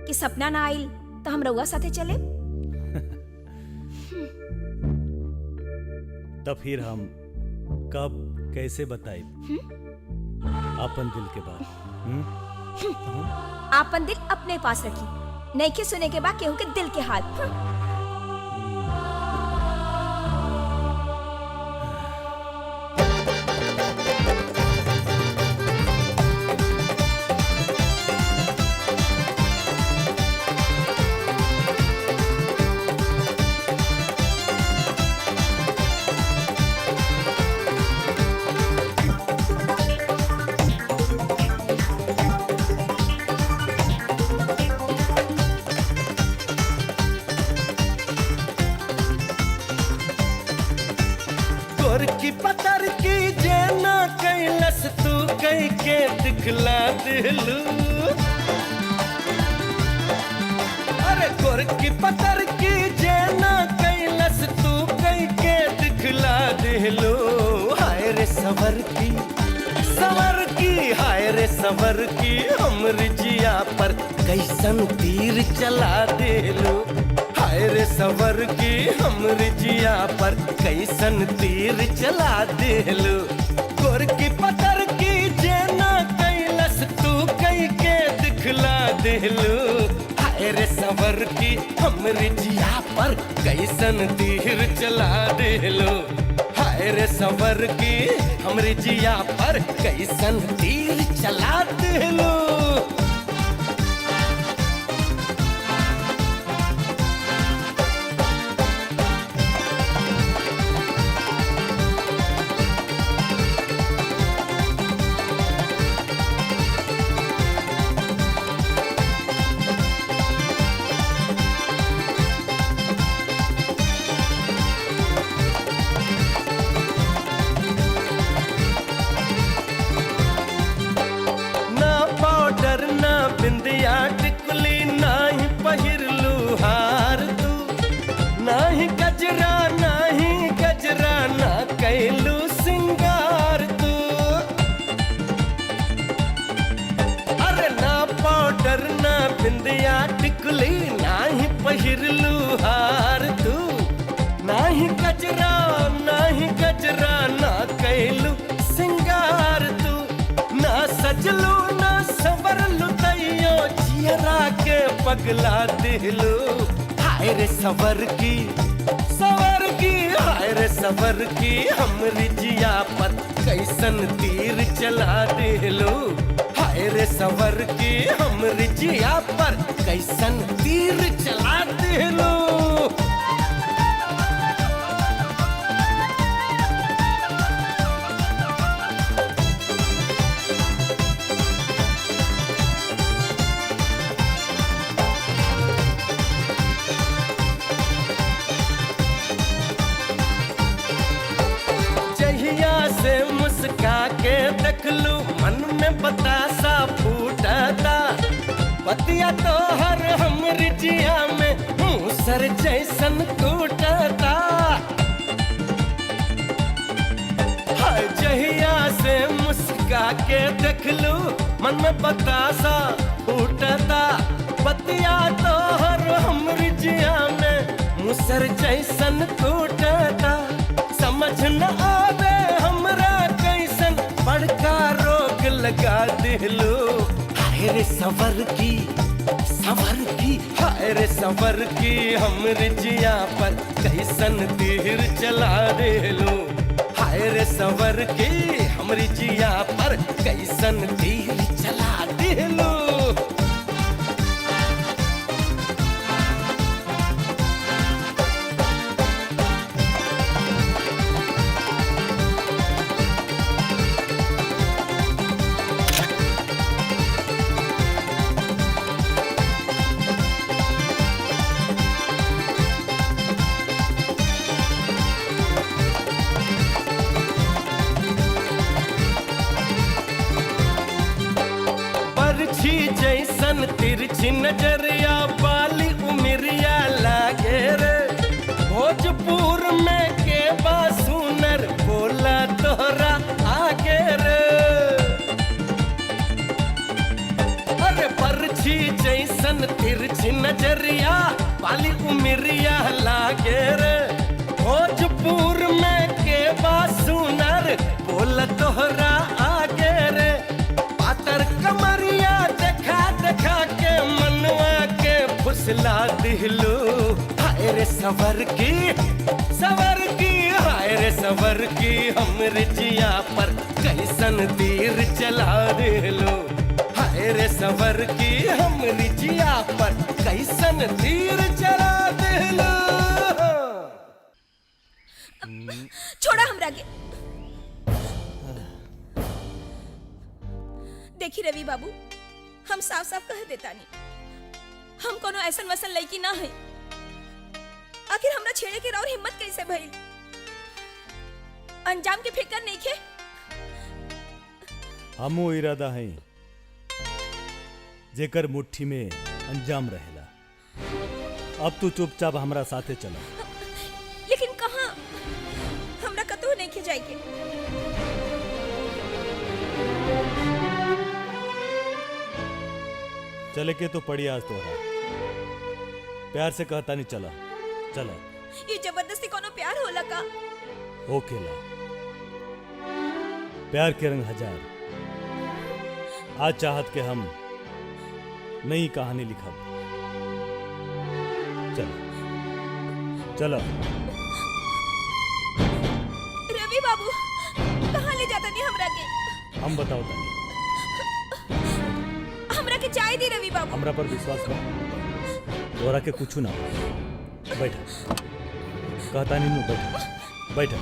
कि सपना ना आइल तो हम रउआ साथे चले? तब फिर हम कब कैसे बताए अपन दिल के बात? आपन दिल अपने पास रखी, नहीं के सुने के बाद केहू के दिल के हाल। की पतर की जेना कैलस तू कई के दिखला दिलू। अरे गोर की पतर की जेना कैलस तू कई के दिखला दिलू। हाय रे सवर की हाय रे सवर की हमरी जिया पर कैसन तीर चला दिलू। हाय रे सवर की हमरी जिया पर कैसन तीर चला दिलू। गोर की पतर की जेना कैलस तू कई के दिखला दिलू। हाय रे सवर की हमरी जिया पर कैसन तीर चला दिलू। हाय रे सवर की हमरी जिया पर कैसन तीर चला दिलू। बिंदिया टिकली नाही पहिरलू हार तू। नाही गजरा ना कैलू सिंगार तू। अरे ना पाउडर ना बिंदिया टिकली नाही पहिरलू हार तू। नाही गजरा ना कैलू सिंगार तू। ना सजलू ना सवरलू तैयो जियरा के पगला दिलू। हाय रे सवर की हाय रे सवर की हमरी जिया पर कैसन तीर चला दिलू। हाय हाय रे सवर की हमरी जिया पर कैसन तीर चला दिलो। जहिया से मुस्का के देखलू मन में बतासा फूटता। पतिया तो हर हमरी जिया में मूसर जैसन टूटता। हाय जहिया से मुस्का के देखलू मन में बतासा फूटता। पतिया तो हर हमरी जिया में मूसर जैसन टूटता। समझ न आवे हमरा कैसन बड़का रोग लगा दिलो। हाय रे सवर की हाय रे सवर की हमरे जिया पर कैसन तीर चला दिलो। हाय रे सवर की हमरी जिया पर कैसन तीर चला दिलो। जैसन तिरछी नजरिया बाली उमरिया लागे रे। भोजपुर में के बासुनर बोला तोहरा आगे रे। अरे परछी जैसन तिरछी नजरिया बाली उमरिया लागे रे। भोजपुर में के बासुनर बोला तोहरा आगे रे। पातर कमरिया देखा के मनवा के फुसला दिलो। हाय रे सवर की हाय रे सवर की हमरे जिया पर कैसन तीर चला दिलो। हाय रे सवर की हमरी जिया पर कैसन तीर चला दिलो। छोड़ा हमरा के। देखी रवि बाबू, हम साफ साफ कह देता नहीं, हम कोनो ऐसन वसन लड़की ना है। आखिर हमरा छेड़े के और हिम्मत कैसे भइल? अंजाम के फिकर नहीं खे। हमो इरादा है जेकर मुट्ठी में अंजाम रहेला। अब तू चुपचाप हमरा साथे चला। लेकिन कहाँ? हमरा कतहु नहीं खे जाए के। चले के तो पड़ी आज तोहरा। प्यार से कहता नहीं चला चला। ये जबरदस्ती कोनो प्यार होला का? होखेला। प्यार के रंग हजार। आज चाहत के हम नई कहानी लिखब। चल चलो। रवि बाबू कहाँ ले जाता नहीं हमरा के? हम बताओ तानी। हमरा के चाय दी रवि बाबू। हमरा पर विश्वास कर। तोरा के कुछ ना बैठ। कहता नहीं बैठ।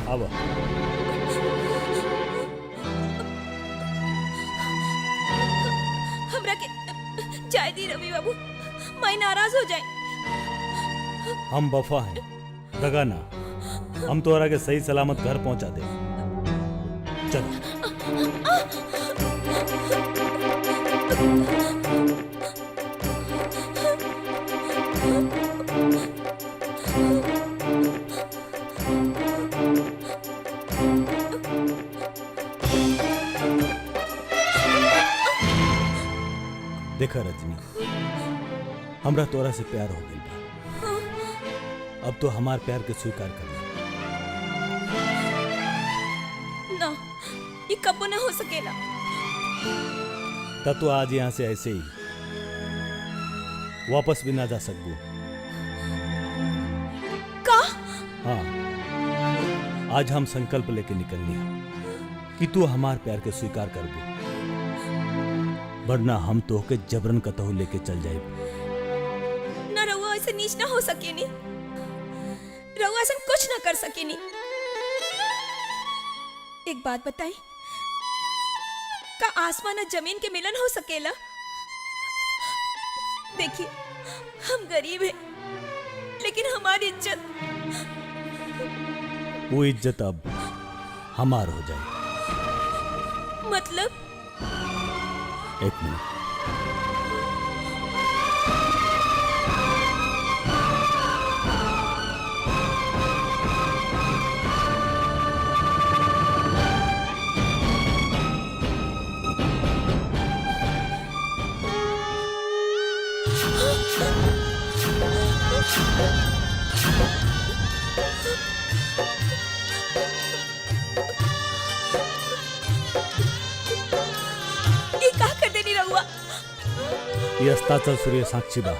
आवा। हमरा के चाय दी रवि बाबू, मैं नाराज हो जाए। हम वफा हैं, दगा ना। हम तोरा के सही सलामत घर पहुंचा दे। चलो। देखा रजनी, हमरा तोरा से प्यार हो गई बा। अब तो हमार प्यार के स्वीकार कर ले। ना, ये कबो न हो सकेला। तब तो आज यहाँ से ऐसे ही वापस भी ना जा सकबू। का? हाँ, आज हम संकल्प लेके निकल लिया कि तू हमार प्यार के स्वीकार कर दे, वरना हम तो के जबरन कतहु लेके चल जाए। ना रहुआ ऐसे नीच ना हो सकेनी, रहुआ ऐसा कुछ ना कर सकेनी। एक बात बताई, का आसमान और जमीन के मिलन हो सकेला? देखिए, हम गरीब हैं, लेकिन हमारी इज्जत। वो इज्जत अब हमार हो जाए। मतलब? एक मिनट। ये का कर देनी रहुआ? ये अस्ताचल सूर्य साक्षी बा।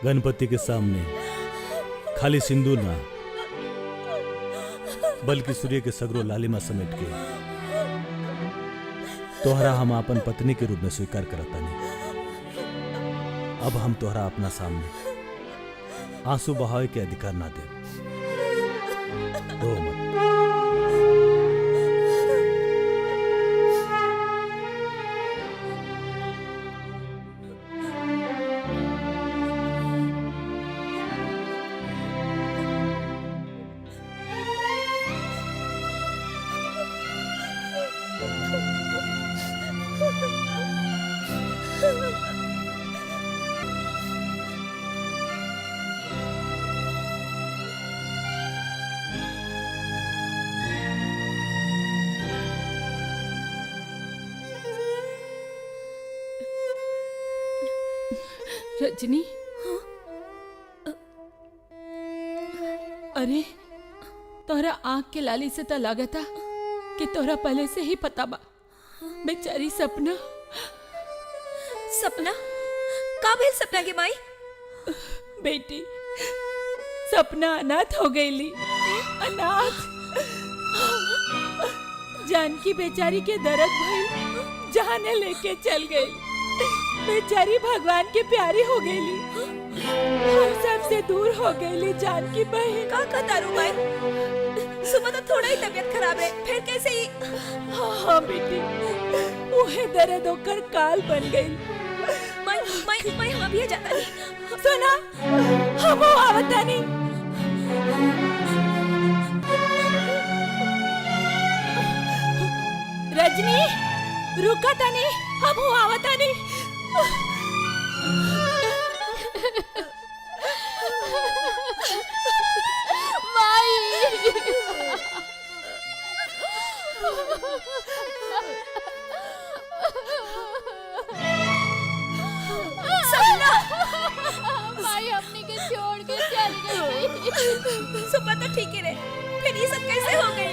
गणपति के सामने खाली सिंदूर ना, बल्कि सूर्य के सगरो लालिमा समेट के तोहरा हम अपन पत्नी के रूप में स्वीकार करता नहीं। अब हम तोहरा अपना सामने आंसू बहावे के अधिकार ना दे। रो मत। रजनी, अरे तोहरा आंख के लाली से तो लागता कि तोहरा पहले से ही पता बा। बेचारी सपना। सपना? का भेल सपना के माई? बेटी, सपना अनाथ हो गईली। अनाथ। जानकी बेचारी के दर्द भइल, जाने लेके चल गई। बेचारी भगवान के प्यारी हो गईली, हम सबसे दूर हो गईली। जानकी बहन। का कतारू माई? सुबह तो थोड़ा ही तबीयत खराब है, फिर कैसे ही? हाँ बेटी, उहे दर्द होकर काल बन गई। माई हम अभी जाता नहीं। सुना, हम आवता नहीं। रजनी, रुका तनी, हम आवता नहीं। माई अपनी के छोड़ के चल गई। सुबह तो ठीक ही रहे, फिर ये सब कैसे हो गए?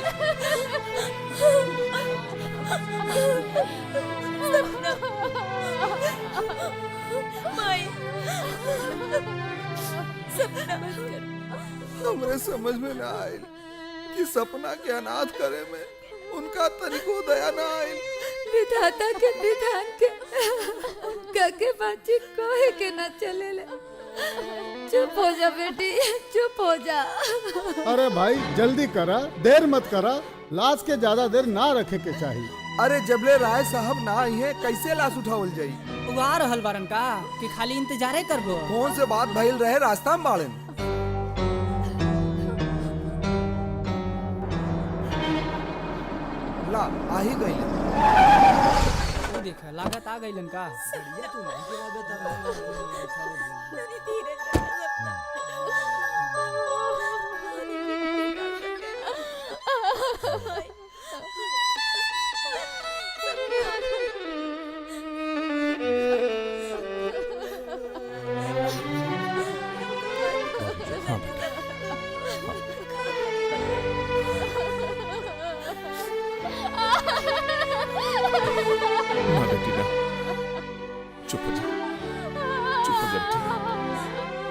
माई, सपना बंद कर। हमरे समझ में ना आयल कि सपना के अनाथ करे में उनका तनिको दया ना आयल। विधाता के विधान के गगे बाजी कोहे के न चले ले। चुप हो जा बेटी, चुप हो जा। अरे भाई जल्दी करा, देर मत करा। लाश के ज्यादा देर ना रखे के चाहिए। अरे जबले राय साहब ना आई है, कैसे लाश उठावल जाई? वो आ रहल बारन का कि खाली इंतजारे करबो? कौन से बात भइल रहे रास्ता में बाड़न? वाला आ ही गई। तू देखा लागत आ गईलन का। बढ़िया तू नहीं के लागत हाँ बेटा, ना बेटी ना, चुप हो जा, चुप हो जा बेटी,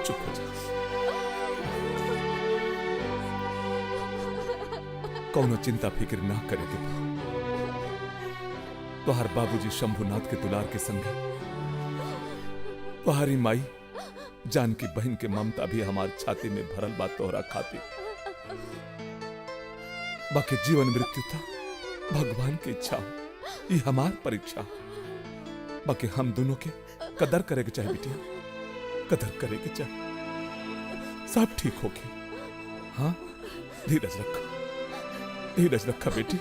चुप हो जा। कौनो चिंता फिक्र ना करे के बा। तोहार बाबूजी शंभुनाथ के दुलार के संगे तोहारी माई जानकी बहन के ममता भी हमार छाती में भरल बा तोहरा खातिर। बाकी जीवन मृत्यु था भगवान की इच्छा, ये हमार परीक्षा। बाकी हम दोनों के कदर करे के चाहे बिटिया, कदर करे के चाहे। सब ठीक होगी। हाँ, धीरज रखा, धीरज रखा बेटी,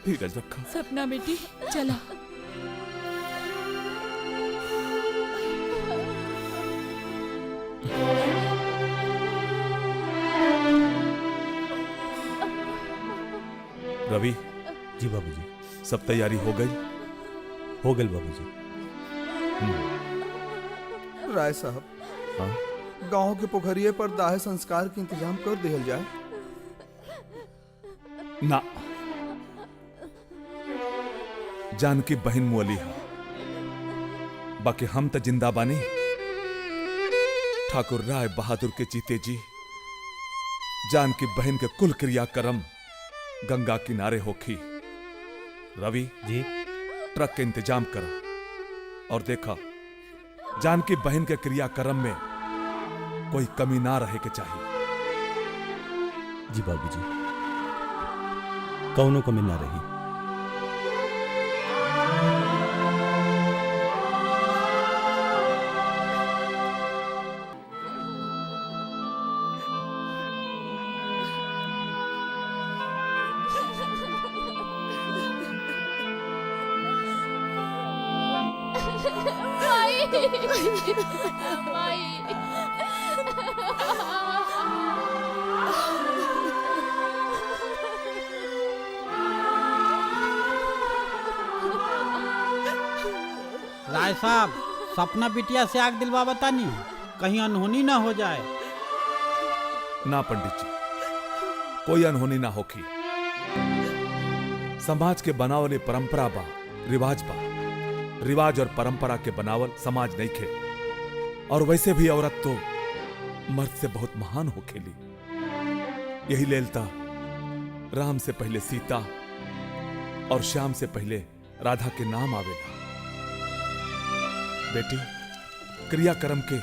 धीरज रखा। सपना बेटी चला। रवि जी बाबूजी। सब तैयारी हो गई? हो गई बाबूजी। राय साहब, हाँ गांव के पोखरिए पर दाह संस्कार के इंतजाम कर दिया जाए। ना, जानकी बहन मुअली है, बाकी हम तो जिंदा बानी। ठाकुर राय बहादुर के जीते जी जानकी बहन के कुल क्रियाक्रम गंगा किनारे होखी। रवि जी, ट्रक के इंतजाम करो और देखा जानकी बहन के क्रियाक्रम में कोई कमी ना रहे के चाहिए। जी बाबूजी, कौनो कमी ना रही। राय साहब, सपना बिटिया से आग दिलवा बतानी, कहीं अनहोनी ना हो जाए। ना पंडित जी, कोई अनहोनी ना होखी। समाज के बनावल परंपरा बा, रिवाज बा। रिवाज और परंपरा के बनावल समाज नहीं खे। और वैसे भी औरत तो मर्द से बहुत महान हो खेली। यही लेलता राम से पहले सीता और श्याम से पहले राधा के नाम आवेला। बेटी, क्रियाक्रम के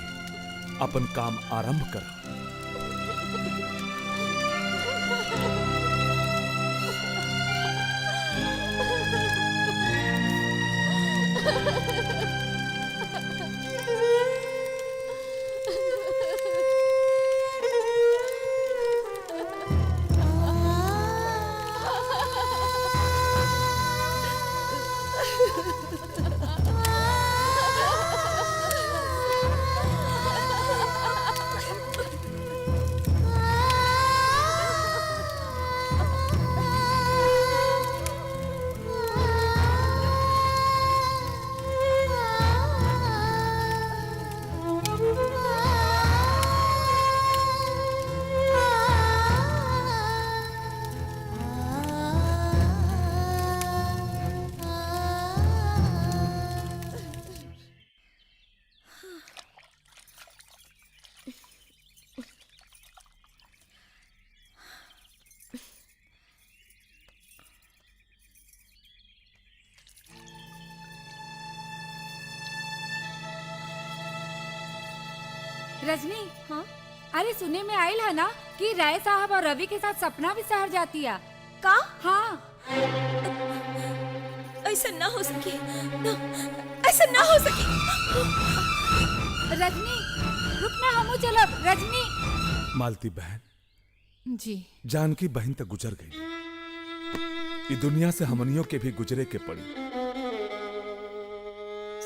अपन काम आरंभ कर। रजनी, हाँ, अरे सुनने में आयल है ना कि राय साहब और रवि के साथ सपना भी शहर जाती है। का? हाँ। ऐसा ना हो सके, ना, ऐसा ना हो सके। रजनी, रुकना, हमू चलब। रजनी। मालती बहन जी, जानकी बहन तक गुजर गई, ई दुनिया से हमनियों के भी गुजरे के पड़ी।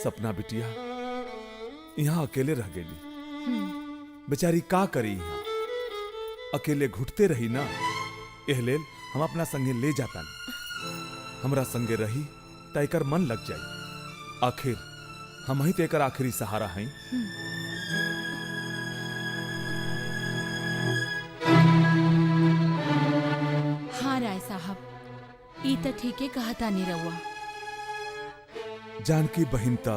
सपना बिटिया यहाँ अकेले रह गेली, बेचारी का करी यहाँ, अकेले घुटते रही ना। एह लेल हम अपना संगे ले जाता नहीं, हमरा संगे रही त एकर मन लग जाई। आखिर हम ही तो एकर आखिरी सहारा हैं। हाँ राय साहब, ई त ठीके कहता नहीं रहुआ। जानकी बहिन त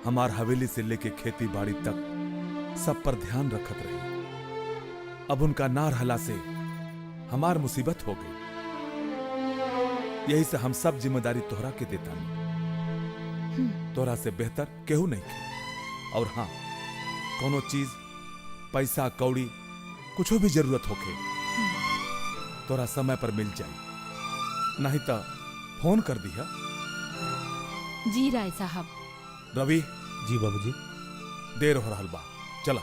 हमार हवेली से लेके खेती बाड़ी तक सब पर ध्यान रखत रही। अब उनका ना रहला से हमार मुसीबत हो गई। यही से हम सब जिम्मेदारी तोहरा के देता नहीं, तोहरा से बेहतर केहू नहीं के। और हाँ, कोनो चीज पैसा कौड़ी कुछो भी जरूरत होके तोरा समय पर मिल जाए, नहीं तो फोन कर दिया। जी राय साहब। रवि। जी बाबूजी। देर हो रहल बा, चला।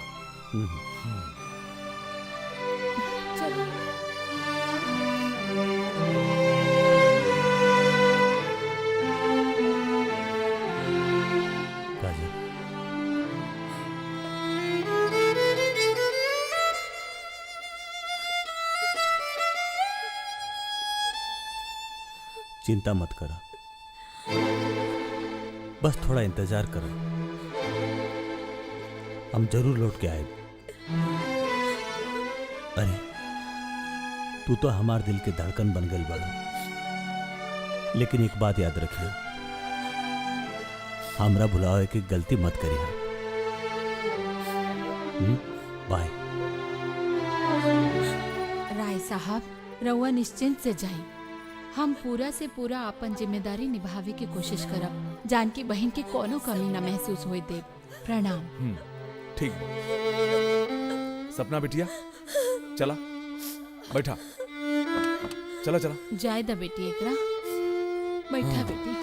चिंता मत करो, बस थोड़ा इंतजार करो, हम जरूर लौट के आए। अरे तू तो हमार दिल के धड़कन बन गई बड़ा, लेकिन एक बात याद रखियो, हमरा भुलावे की गलती मत करिए। बाय। राय साहब, रउआ निश्चिंत से जाई, हम पूरा से पूरा अपन जिम्मेदारी निभावे की कोशिश करब। जानकी बहन के कोनो कमी न महसूस होई देव। प्रणाम। ठीक। सपना बिटिया चला, बैठा, चला चला। जाए दा बेटी एकरा, बैठा बेटी।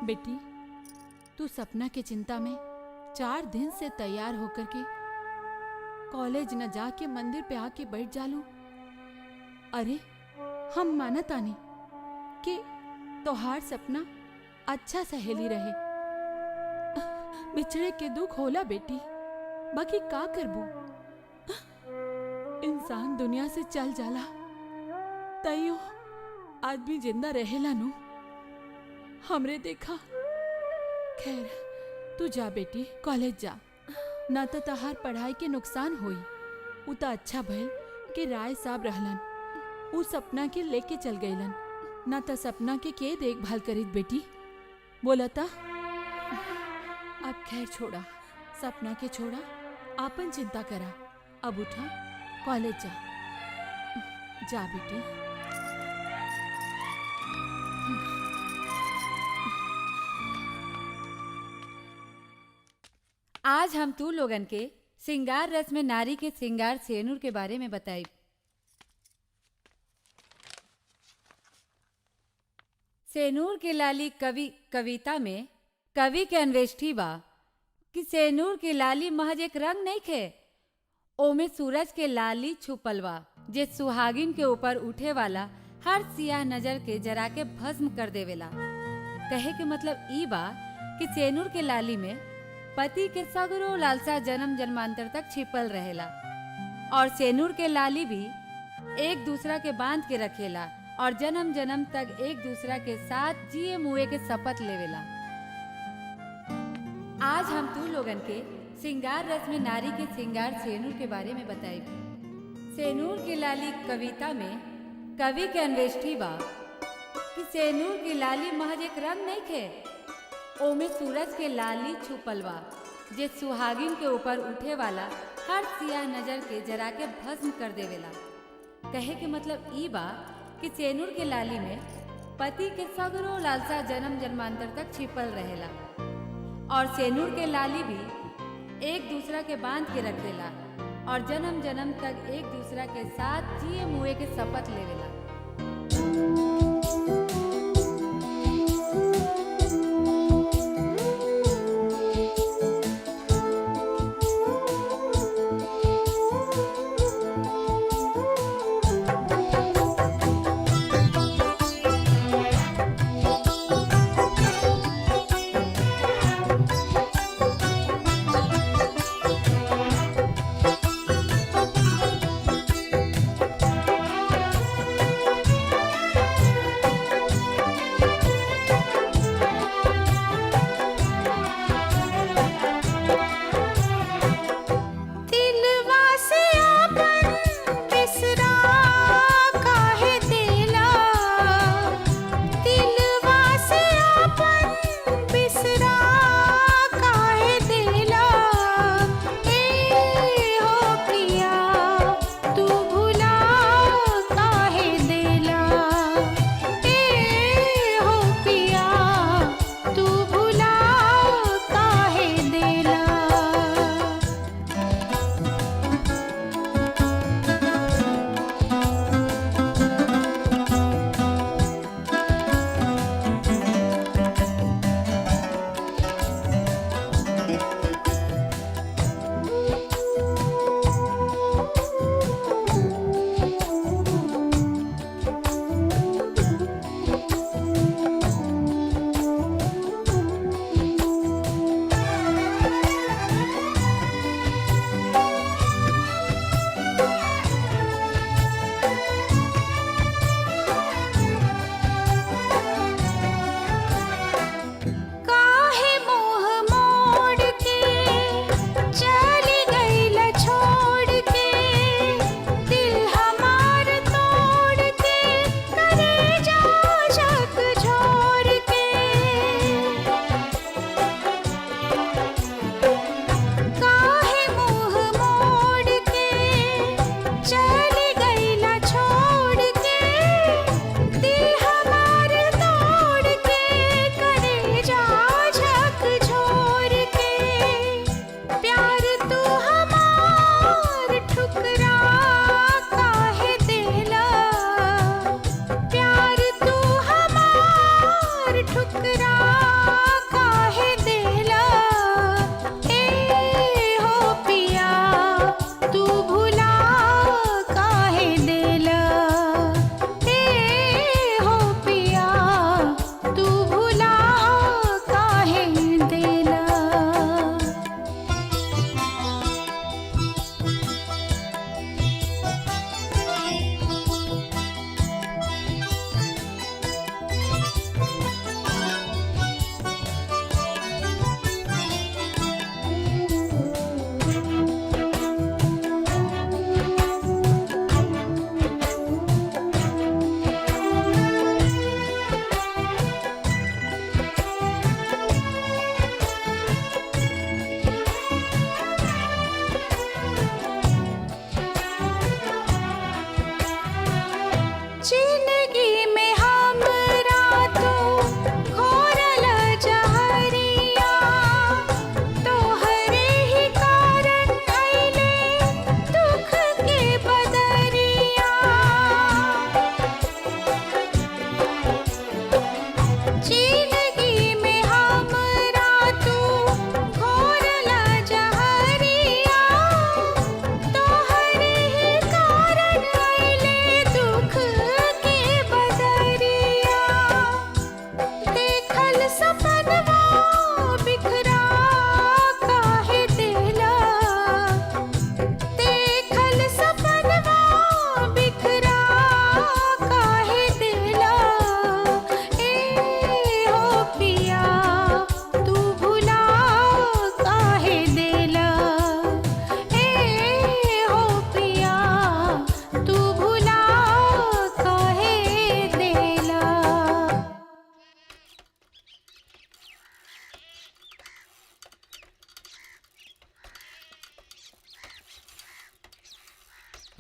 बेटी, तू सपना की चिंता में 4 दिन से तैयार होकर के कॉलेज न जाके मंदिर पे आके बैठ जालू। अरे हम मानत आनी कि तोहार सपना अच्छा सहेली रहे। बिछड़े के दुख होला बेटी, बाकी का करबू, इंसान दुनिया से चल जाला तइयो आदमी जिंदा रहेला नु। हमरे देखा। खैर तू जा बेटी, कॉलेज जा, ना तो तहार पढ़ाई के नुकसान होई। उ तो अच्छा भइल कि राय साहब रहलन, उ सपना के लेके चल गईलन, ना तो सपना के देखभाल करीत बेटी। बोलता अब खैर छोड़ा, सपना के छोड़ा, आपन चिंता करा। अब उठा, कॉलेज जा, जा बेटी। आज हम तू लोगन के श्रृंगार रस में नारी के श्रृंगार सेनुर के बारे में बताई। सेनुर के लाली कविता में कवि के अन्वेष्टि बा कि सेनुर के लाली महज एक रंग नहीं खे, ओमे सूरज के लाली छुपल बा, जे सुहागिन के ऊपर उठे वाला हर सियाह नजर के जरा के भस्म कर देवेला। कहे के मतलब ई बा कि सेनुर के लाली में पति के सगरो लालसा जन्म जन्मांतर तक छिपल रहेला, और सेनुर के लाली भी एक दूसरा के बांध के रखेला और जन्म जन्म तक एक दूसरा के साथ जिए मुए के शपथ लेवेला। आज हम तू लोगन के श्रृंगार रस में नारी के श्रृंगार सेनुर के बारे में बताई। सेनुर की लाली कविता में कवि के अन्वेष्टि बा कि सेनुर की लाली महज एक रंग नहीं खे, ओमे सूरज के लाली छुपल बा, जे सुहागिन के ऊपर उठे वाला हर सियाह नजर के जरा के भस्म कर देवेला। कहे के मतलब ई बा कि सेनुर के लाली में पति के सगरो लालसा जन्म जन्मांतर तक छिपल रहेला और सेनूर के लाली भी एक दूसरा के बांध के रखेला और जन्म जन्म तक एक दूसरा के साथ जिए मुए के शपथ लेवेला।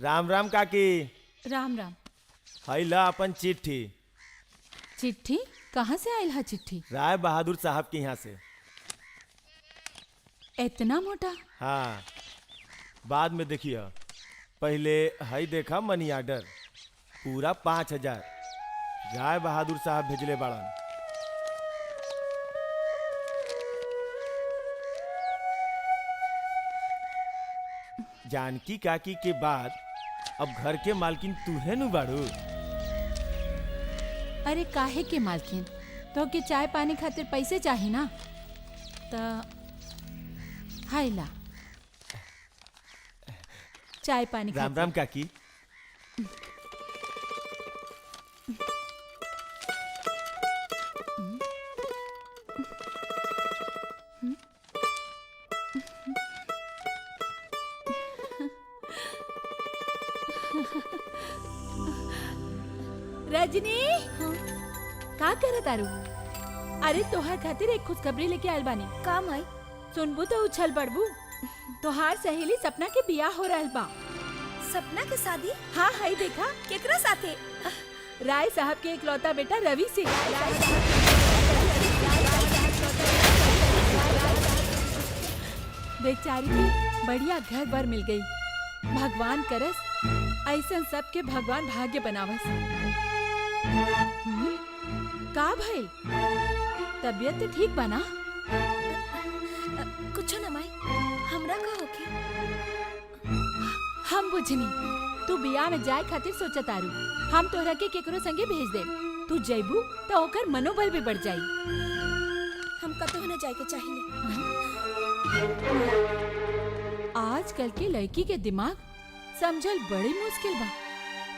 राम राम काकी। राम राम। हई ला अपन चिट्ठी। चिट्ठी कहाँ से आयल हा चिट्ठी? राय बहादुर साहब के यहाँ से। इतना मोटा? हाँ, बाद में देखिए। पहले हई देखा मनी ऑर्डर पूरा 5000 राय बहादुर साहब भेजले बाड़न। जानकी काकी के बाद अब घर के मालकिन तू है नु बाड़ू। अरे काहे के मालकिन, तो के चाय पानी खातिर पैसे चाही ना, त हाय ला चाय पानी राम राम काकी। रजनी, का करे तारू? अरे तोहार खातिर एक खुशखबरी लेके आयल बानी। का माई? सुनबू तो उछल पड़बू। तोहार सहेली सपना के बियाह हो रहल बा। सपना के शादी? हाँ हाई देखा। केकरा साथे? राय साहब के इकलौता बेटा रवि से। बेचारी के बढ़िया घर बार मिल गई। भगवान करस ऐसन सबके भगवान भाग्य बनावस। का भइल? तबीयत तो ठीक बना? कुछ ना माई, हमरा का होके? हम बुझनी तू बियाह में जाए खातिर सोचत तारू। हम तोहरा के केकरो संगे भेज दे। तू जइबू तो ओकर मनोबल भी बढ़ जाई। हम कतहु न जाए के चाहिए। आजकल के लड़की के दिमाग समझल बड़ी मुश्किल बा।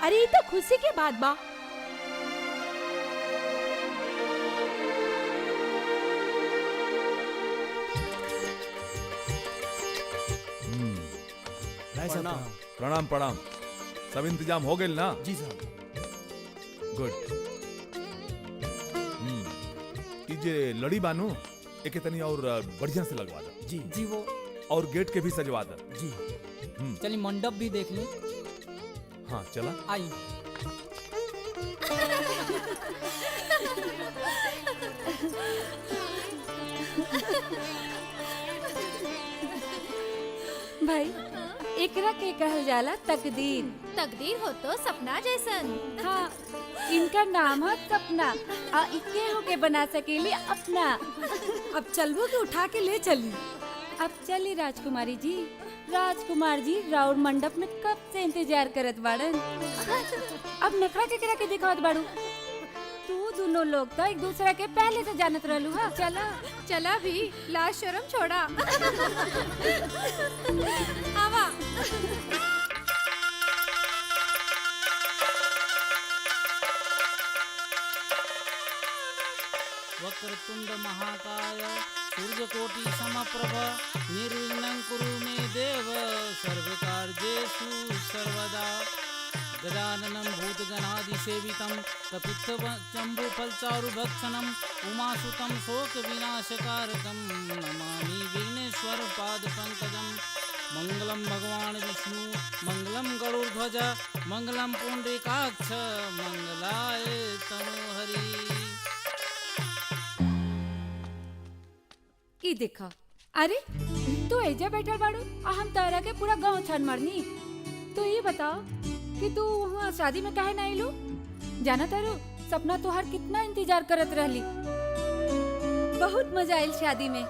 अरे ये तो खुशी के बात बा। प्रणाम प्रणाम। सब इंतजाम हो गए ना? जी साहब। गुड। जे लड़ी बानू एक तनी और बढ़िया से लगवा दो। जी जी वो और गेट के भी सजवा दो। जी। चलिए मंडप भी देख लें। हाँ चला। आई। भाई एकरा के कहल जाला तकदीर। तकदीर हो तो सपना जैसन। हाँ, इनका नाम है सपना। आ इके होके बना सकेली अपना। अब चलबो के उठा के ले चली। अब चली राजकुमारी जी। राजकुमार जी राउर मंडप में कब से इंतजार करत बाड़न। अब नखरा के करा के दिखावत बाड़ू। तू दोनों लोग तो एक दूसरे के पहले से जानत रहलू। हाँ चला चला भी, लाज शर्म छोड़ा। आवा। वक्रतुंड महाकाय सूर्यकोटि समप्रभ निर्विघ्नं कुरु मे देव सर्वकार्येषु सर्वदा। गजाननं भूतगणादिसेवितं कपित्थजम्बूफलचारुभक्षणं उमासुतं शोकविनाशकारकं नमामि विघ्नेश्वरपादपङ्कजं। मंगलम भगवान विष्णु मंगलम गरुड़ध्वज मंगलम पुंडरीकाक्ष मंगलाय तनोहरि। ई देखा। अरे तू एजा बैठल बाड़ू आ हम तारा के पूरा गांव छान मारनी। तो ये बताओ कि तू वहाँ शादी में काहे ना आइलू? जाना तारू सपना तोहार कितना इंतजार करत रहली। बहुत मजा आइल शादी में।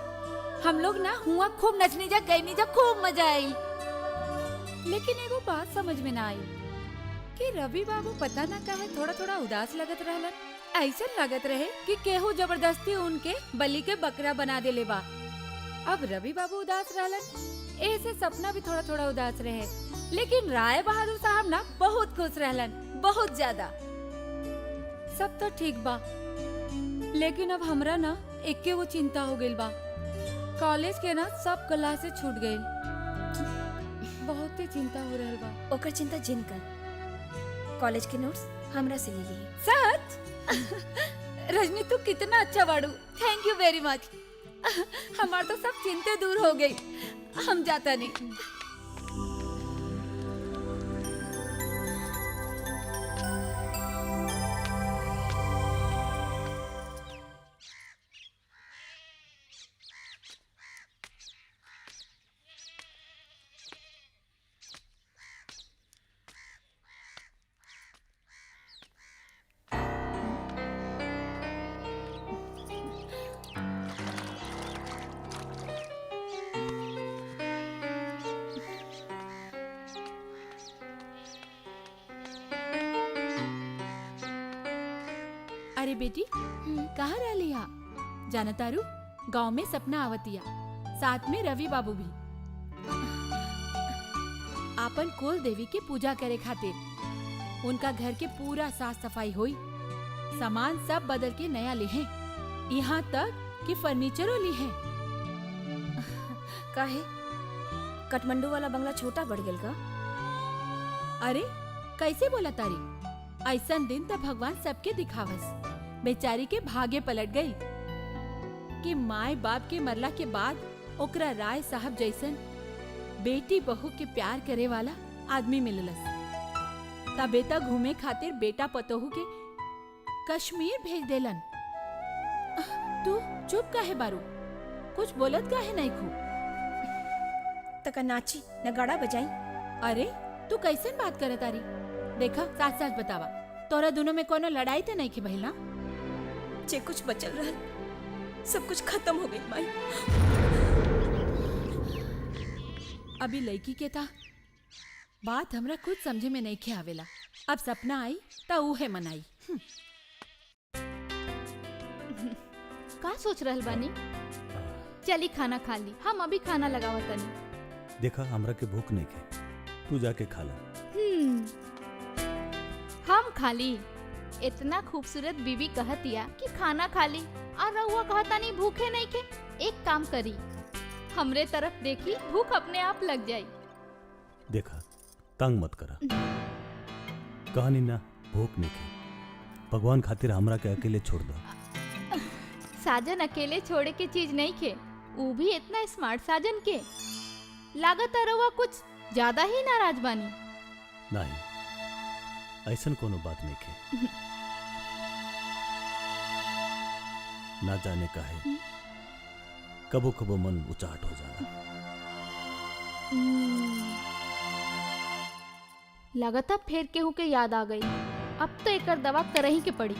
हम लोग ना हुआ खूब नचनी जा गईनी जा, खूब मजा आई। लेकिन एगो बात समझ में ना आई कि रवि बाबू पता ना काहे थोड़ा थोड़ा उदास लगत रहलन। ऐसा लगत रहे कि केहू जबरदस्ती उनके बलि के बकरा बना देले बा। अब रवि बाबू उदास रहलन, ऐसे सपना भी थोड़ा थोड़ा उदास रहे। लेकिन राय बहादुर साहब ना बहुत खुश रहलन, बहुत ज्यादा। सब तो ठीक बा, लेकिन अब हमरा ना एके वो चिंता हो गइल बा। कॉलेज के ना सब क्लास से छूट गइल। बहुत ही चिंता हो रहल बा। ओकर चिंता जिन कर। कॉलेज के नोट्स हमरा से ले ली। सच? रजनी तू कितना अच्छा बाड़ू। थैंक यू वेरी मच। हमार तो सब चिंते दूर हो गई। हम जाता नहीं। अरे बेटी कहाँ रह लिया? जाना तारू गाँव में सपना आवतिया, साथ में रवि बाबू भी। आपन कुल देवी के पूजा करे खातिर उनका घर के पूरा साफ सफाई हुई, सामान सब बदल के नया ली है, यहाँ तक कि फर्नीचरों ली है। काहे काठमांडू वाला बंगला छोटा बढ़ गेल का? अरे कैसे बोला तारी? ऐसन दिन तो भगवान सबके दिखावस। बेचारी के भाग्य पलट गई कि माए बाप के मरला के बाद ओकरा राय साहब जैसन बेटी बहू के प्यार करे वाला आदमी मिललस। ता बेटा घूमे खातिर बेटा पतोहू के कश्मीर भेज देलन। तू चुप काहे बारू? कुछ बोलत काहे नहीं खू? तका नाची न गाड़ा बजाई। अरे तू कैसन बात करे तारी? देखा साथ साथ बतावा, तोरा दोनों में कोनो लड़ाई तो नहीं की भइल ना? जे कुछ बचल रहल सब कुछ खत्म हो गई माई। अभी लड़की के था बात हमरा कुछ समझे में नहीं खे आवेला। अब सपना आई ता उहे मनाई। का सोच रहल बानी? चली खाना खा ली, हम अभी खाना लगावत तनी। देखा हमरा के भूख नहीं के, तू जाके खा ला। हम खाली। इतना खूबसूरत बीबी कहतिया कि खाना खाली और रहुआ कहता नहीं भूखे नहीं के। एक काम करी, हमरे तरफ देखी, भूख अपने आप लग जाई। देखा तंग मत करा, कहानी ना भूख नहीं के, भगवान खातिर हमरा के अकेले छोड़ दो। साजन अकेले छोड़े के चीज नहीं खे, वो भी इतना स्मार्ट साजन के। लागत रहुआ कुछ ज्यादा ही नाराज बानी। नहीं, ऐसन कोनो बात नहीं के। ना जाने काहे कबो कबो मन उचाट हो जाला। लगता फिर केहू के याद आ गई। अब तो एकर दवा करही के पड़ी।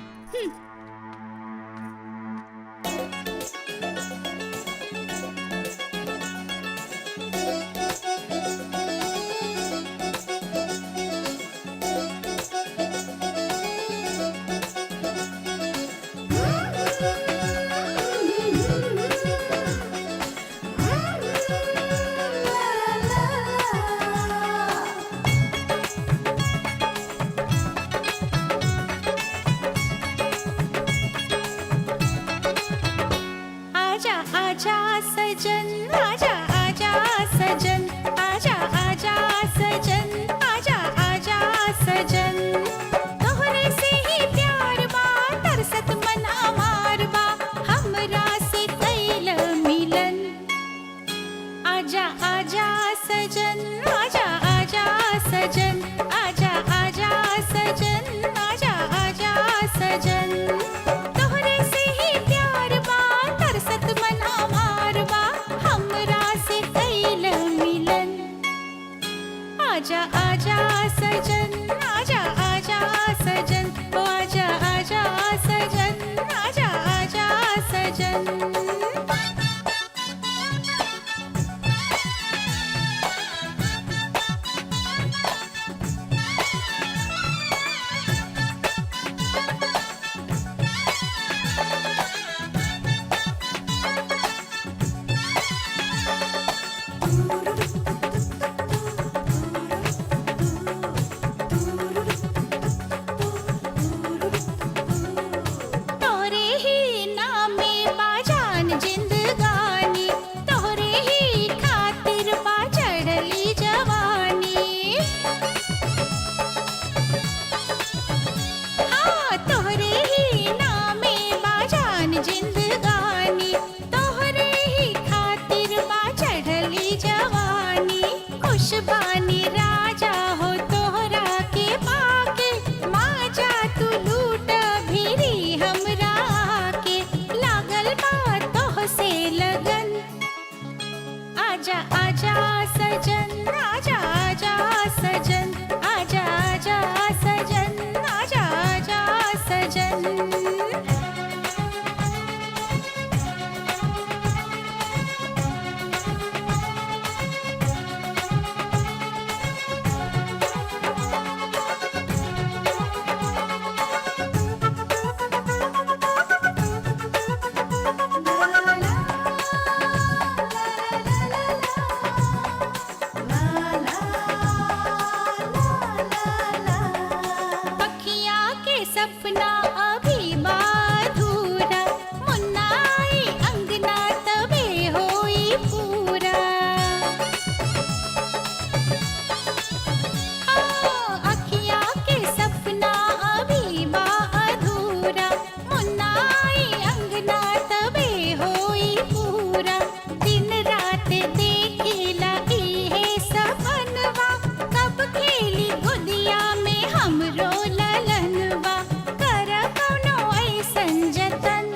हमरो ललनवा कर कौनो ऐसन जतन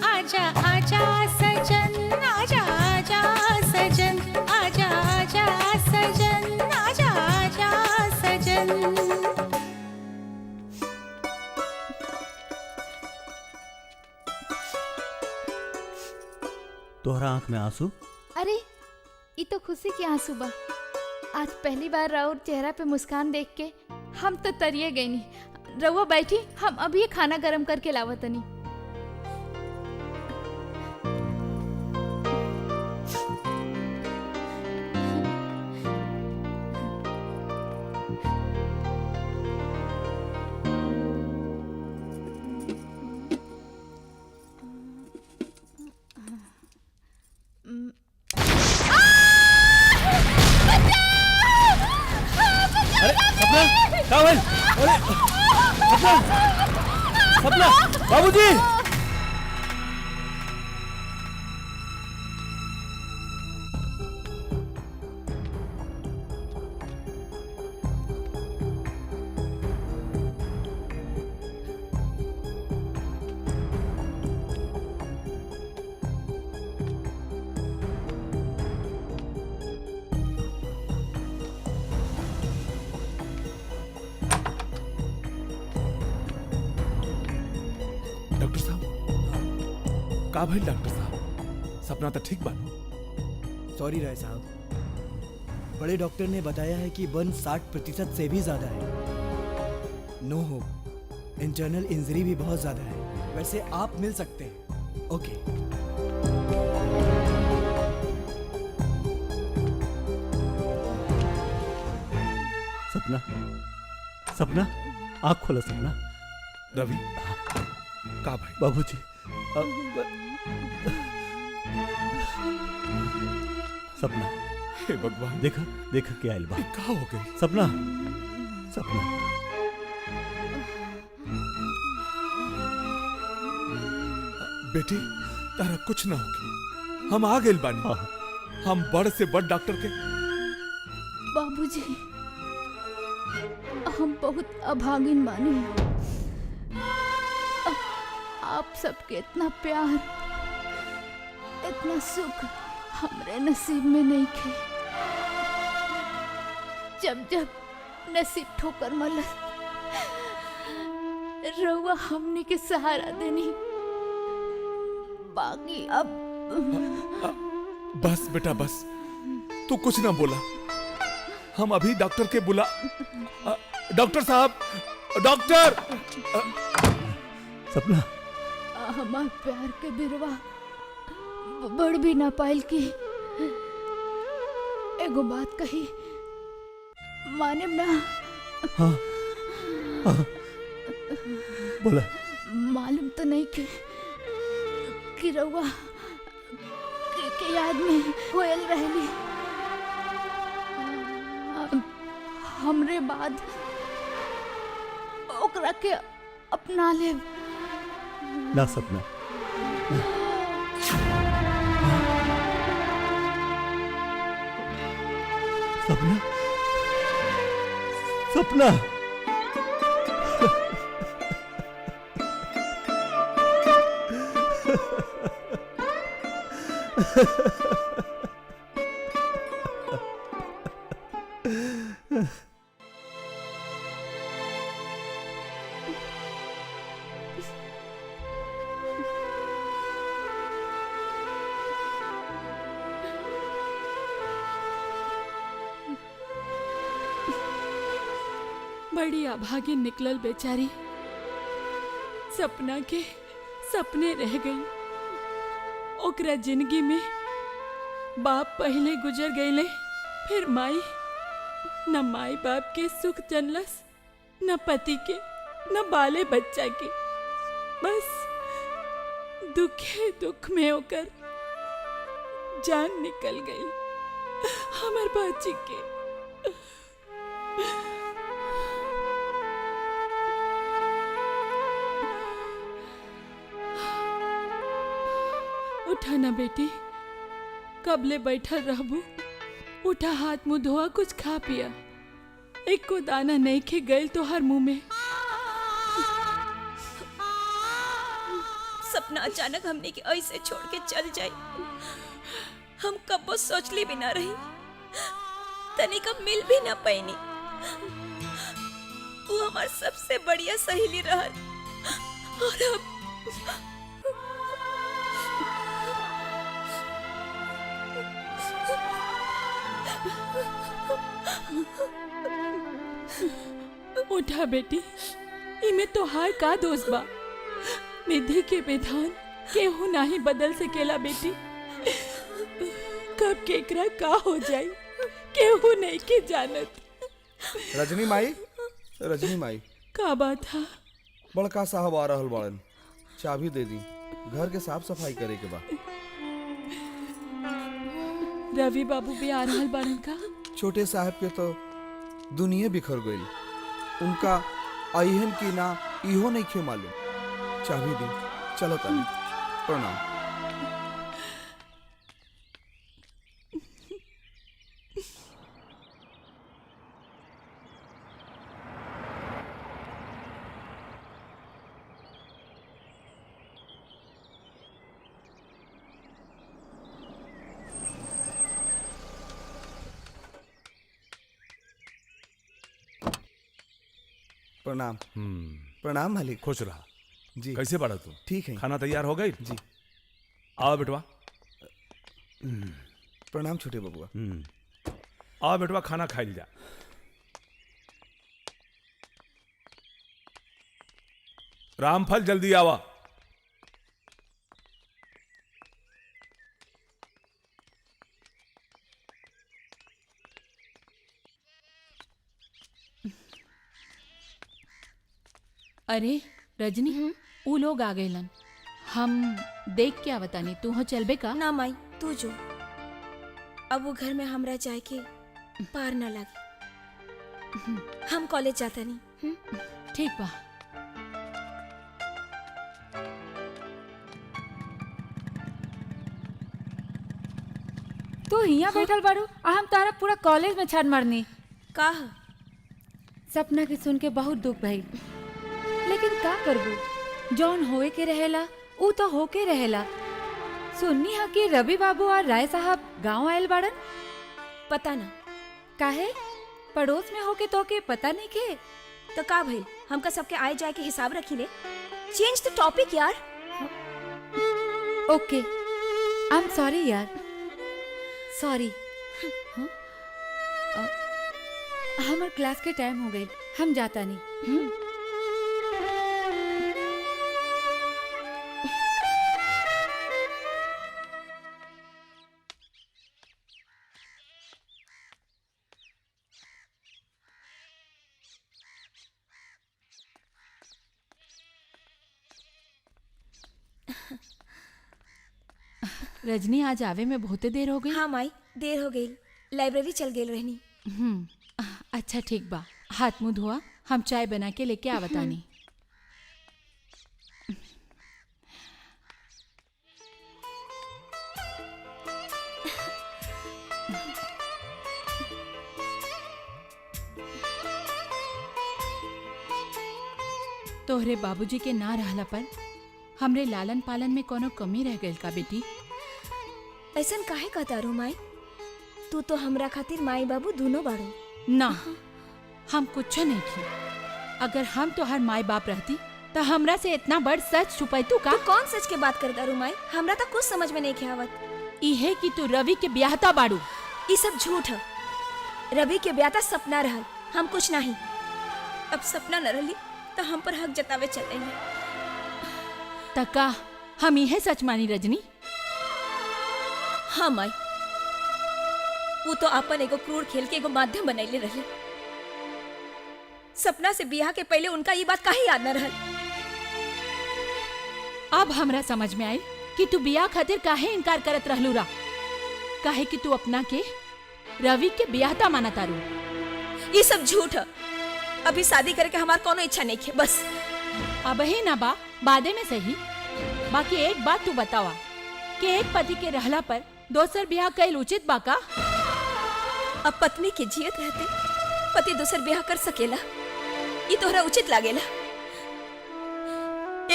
आजा आजा सजन आजा आजा सजन आजा आजा सजन आजा आजा सजन। तोहरा आंख में आंसू? अरे ये तो खुशी के आंसू बा। आज पहली बार राउर चेहरा पे मुस्कान देख के हम तो तरिए गई नहीं। रउआ बैठी, हम अभी खाना गरम करके लावतनी। अरे सपना, क्या हुआ? अरे सपना, सपना, बाबूजी! डॉक्टर साहब, का भइल डॉक्टर साहब? सपना तो ठीक बानू? सॉरी राय साहब, बड़े डॉक्टर ने बताया है कि बर्न 60% से भी ज्यादा है। नो होप, इंटरनल इंजरी भी बहुत ज्यादा है। वैसे आप मिल सकते हैं। ओके। सपना, सपना, आँख खोला सपना। रवि, का भाई? बाबूजी, सपना, हे भगवान, देखा देखा क्या आइल बा? का हो गई? सपना, सपना, बेटी, तारा कुछ ना होगी। हम आ गए बानी। हम बड़ से बड़ डॉक्टर के। बाबूजी, हम बहुत अभागिन बानी। आप सबके इतना प्यार, इतना सुख हमरे नसीब में नहीं थे। जब जब नसीब ठोकर मलस, रउआ हमने के सहारा देनी। बाकी अब बस बेटा बस, तू कुछ ना बोला। हम अभी डॉक्टर के बुला। डॉक्टर साहब, डॉक्टर! सपना, हमार प्यार के बिरवा बढ़ भी ना पाइल की। एगो बात कही, माने ना? हाँ, हाँ, बोला। मालूम तो नहीं कि रउआ के याद में कोयल रहली। हमरे बाद ओकरा के अपना ले। ना सपना, सपना, सपना, बड़ी अभागिन निकलल बेचारी। सपना के सपने रह गई। ओकरा जिंदगी में बाप पहले गुजर गईले, फिर माई। न माई बाप के सुख जनलस, न पति के, न बाले बच्चा के। बस दुखे दुख में होकर जान निकल गई हमार बाची के। उठा ना बेटी, कबले बैठल रहबू। उठा, हाथ मुंह धोआ, कुछ खा पिया। एक को दाना नहीं खे गए तो हर मुंह में। सपना अचानक हमने के ऐसे छोड़ के चल जाए, हम कब सोचली भी ना रही, तनिक मिल भी ना पैनी। वो हमार सबसे बढ़िया सहेली रहल, और अब उठा बेटी, इमे तो हार का दोस्त बा। निधि के विधान केहू नाही बदल सकेला बेटी। कब केकरा का हो जाई केहू नहीं के जानत। रजनी माई, रजनी माई, का बात है? बड़का साहब आ रहल बाड़न, चाबी दे दी, घर के साफ सफाई करे के बा। रवि बाबू भी आ रहल बाड़न का? छोटे साहब के तो दुनिया बिखर गई, उनका अहन की ना इहो नहीं खे मालूम। चाबी दी, चलो ताली, प्रणाम। प्रणाम। प्रणाम मालिक। खुश रहा जी। कैसे पड़ा तू? ठीक है। खाना तैयार हो गई? जी। आओ बेटवा। प्रणाम छोटे बबुआ। आओ बेटवा, खाना खाइल जा। रामफल जल्दी आवा। अरे रजनी, ऊ लोग आ गए। हम देख के आवतानी, तू हो चलबे का? ना माई, तू जो। अब वो घर में हमरा जाए के पार ना लगे। हम कॉलेज जाता नहीं। ठीक बा। तू यहाँ बैठल बारू आ हम तारा पूरा कॉलेज में छान मारनी। का सपना के सुन के बहुत दुख भई, लेकिन का करबू, जौन होए के रहेला ऊ तो होके रहेला। सुननी है कि रवि बाबू और राय साहब गांव आयल बाड़न। पता ना काहे, पड़ोस में होके तो के पता नहीं के? तो का भइल, हमका सबके आए जाए के हिसाब रखी ले। चेंज द टॉपिक यार। ओके, आई एम सॉरी यार, सॉरी। हमार क्लास के टाइम हो गई, हम जाता नहीं। रजनी, आज आवे में बहुते देर हो गई। हाँ माई, देर हो गई, लाइब्रेरी चल गई रहनी। अच्छा ठीक बा, हाथ मुंह धोआ, हम चाय बना के लेके आवतानी। तोहरे बाबूजी के ना रहला पर हमरे लालन पालन में कोनो कमी रह गई का बेटी? ऐसन काहे कहता रू माई? तू तो हमरा खातिर माई बाबू दोनों बाड़ो। ना, हम कुछ नहीं की। अगर हम तोहर माई बाप रहती तो हमरा से इतना बड़ सच छुपाई तू का? तू कौन सच के बात करता रू माई? हमरा तो कुछ समझ में नहीं के आवत। इहे कि तू रवि के ब्याहता बाड़ू। ये सब झूठ है। रवि के ब्याहता सपना रहल, हम कुछ नहीं। अब सपना न रहली तो हम पर हक जतावे चलेंगे। तका हम इहे सच मानी रजनी? हाँ माई, वो तो अपन एगो क्रूर खेल के एगो माध्यम बनैले रहे। सपना से बियाह के पहले उनका ये बात काहे याद न रहल? अब हमरा समझ में आई कि तू बियाह खातिर काहे इनकार करत रहलू रा। काहे कि तू अपना के रवि के ब्याहता माना तारू। ये सब झूठ है। अभी शादी करे के हमार कोनो इच्छा नहीं है, बस। अब ही ना बा, बादे में सही। बाकी एक बात तू बतावा कि एक पति के रहला पर दोसर ब्याह कईल उचित बा का? अब पत्नी के जियत रहते पति दूसर ब्याह कर सकेला ये तोहरा उचित लागेला?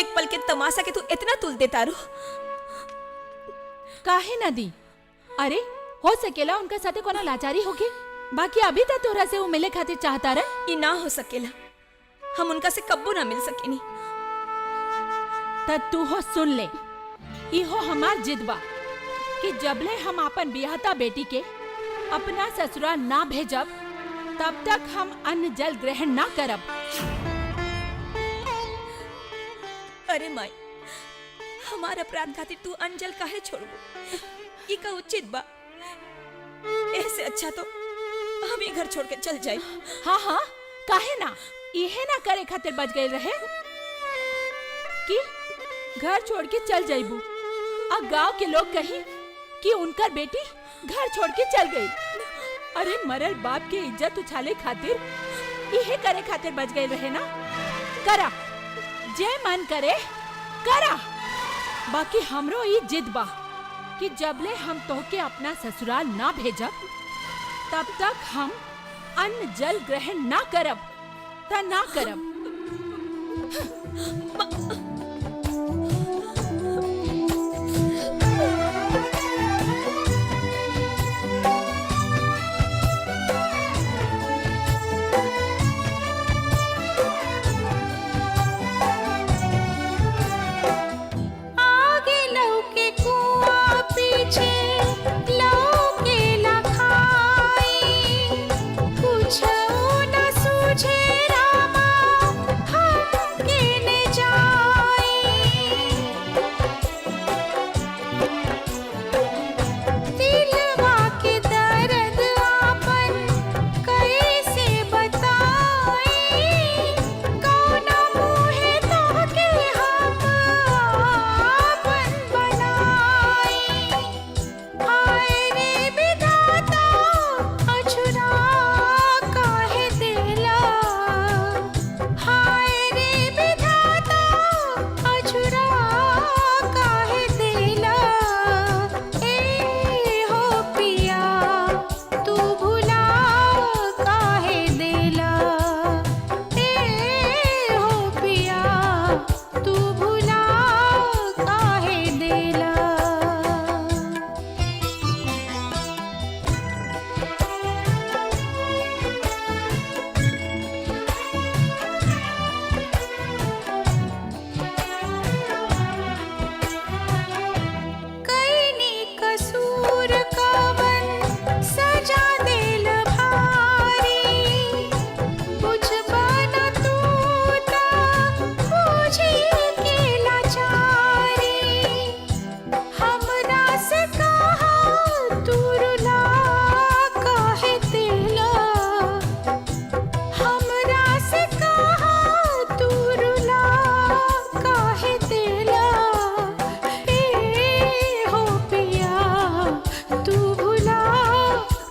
एक पल के तमाशा के तू इतना तुल दे तारू। काहे ना दी? अरे हो सकेला उनका साथे कोनो लाचारी होगी, बाकी अभी तक तोरा से वो मिले खातिर चाहता रहे। ये ना हो सकेला, हम उनका से कब्बो ना मिल सकेनी। तब तू हो सुन ले, इहो हमार जिद बा कि जबले हम अपन बियाहता बेटी के अपना ससुराल ना भेजब तब तक हम अन्न जल ग्रहण ना करब। अरे माई, हमार अपराध खातिर तू अंजल काहे छोड़बू? ई का उचित बा? ऐसे अच्छा तो हम ही घर छोड़ के चल जाए। हाँ हाँ, काहे ना? इहे ना करे खातिर बच गए रहे कि घर छोड़ के चल जाइबू और गांव के लोग कही कि उनकर बेटी घर छोड़ के चल गई। अरे मरल बाप के इज्जत उछाले खातिर इहे करे खातिर बच गए रहे ना। करा जे मन करे करा, बाकी हमरो ई जिद बा कि जबले हम तोहके अपना ससुराल ना भेजब तब तक हम अन्न जल ग्रहण ना करब। ता ना करब। आगे लौके कुआं पीछे लौके लखाई, कुछ न सूझे रामा हमके न जाई। दिलवा के दर्द आपन कैसे बताई, कौना मुहे तोहके हम आपन बनाई। हाय रे विधाता अछुरा काहे देला, हाय रे विधाता अछुरा काहे देला। ए हो पिया तू भुला काहे देला, ए हो पिया तू भुला काहे देला। कैनी कसूर कवन सजा देल भारी, बुझबा न तू ता बुझी के लाचारी। हमरा से कहा तू रुला काहे देला, हमरा से कहा तू रुला काहे देला। ए हो पिया तू भुला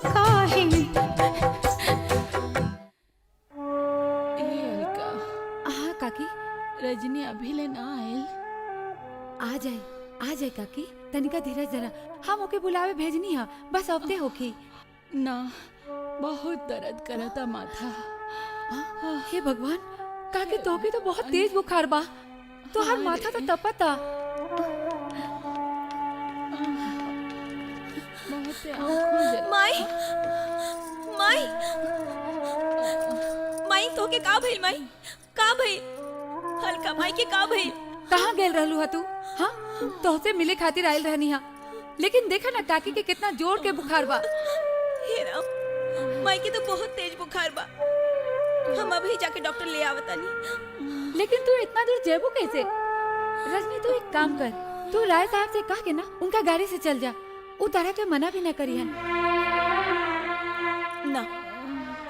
काहे। ए अलका, हाँ काकी, रजनी अभी ले ना आयल। आ जाए काकी, तनिका धीरज जरा, हम ओके बुलावे भेजनी है, बस अवते होखी। ना, बहुत दर्द करता माथा। हे भगवान, काकी तोके तो बहुत तेज बुखार बा, तो हर माथा तो तपता। बहुत आँखों जल। माई, माई, माई तो के का भइल? माई का भइल? हल्का भाई के का भइल? कहाँ गेल रहलू हा तू? हाँ, तोहसे मिले खातिर आयल रहनी हा, लेकिन देखा ना काकी के कितना जोर के बुखार बा। हे राम, माई के तो बहुत तेज बुखार बा। हम अभी जाके डॉक्टर ले आवतानी। लेकिन तू इतना दूर जेबू कैसे? रजनी तू एक काम कर, तू राय साहब से कह के ना उनका गाड़ी से चल जा, उ तरह के मना भी न करी हन। ना,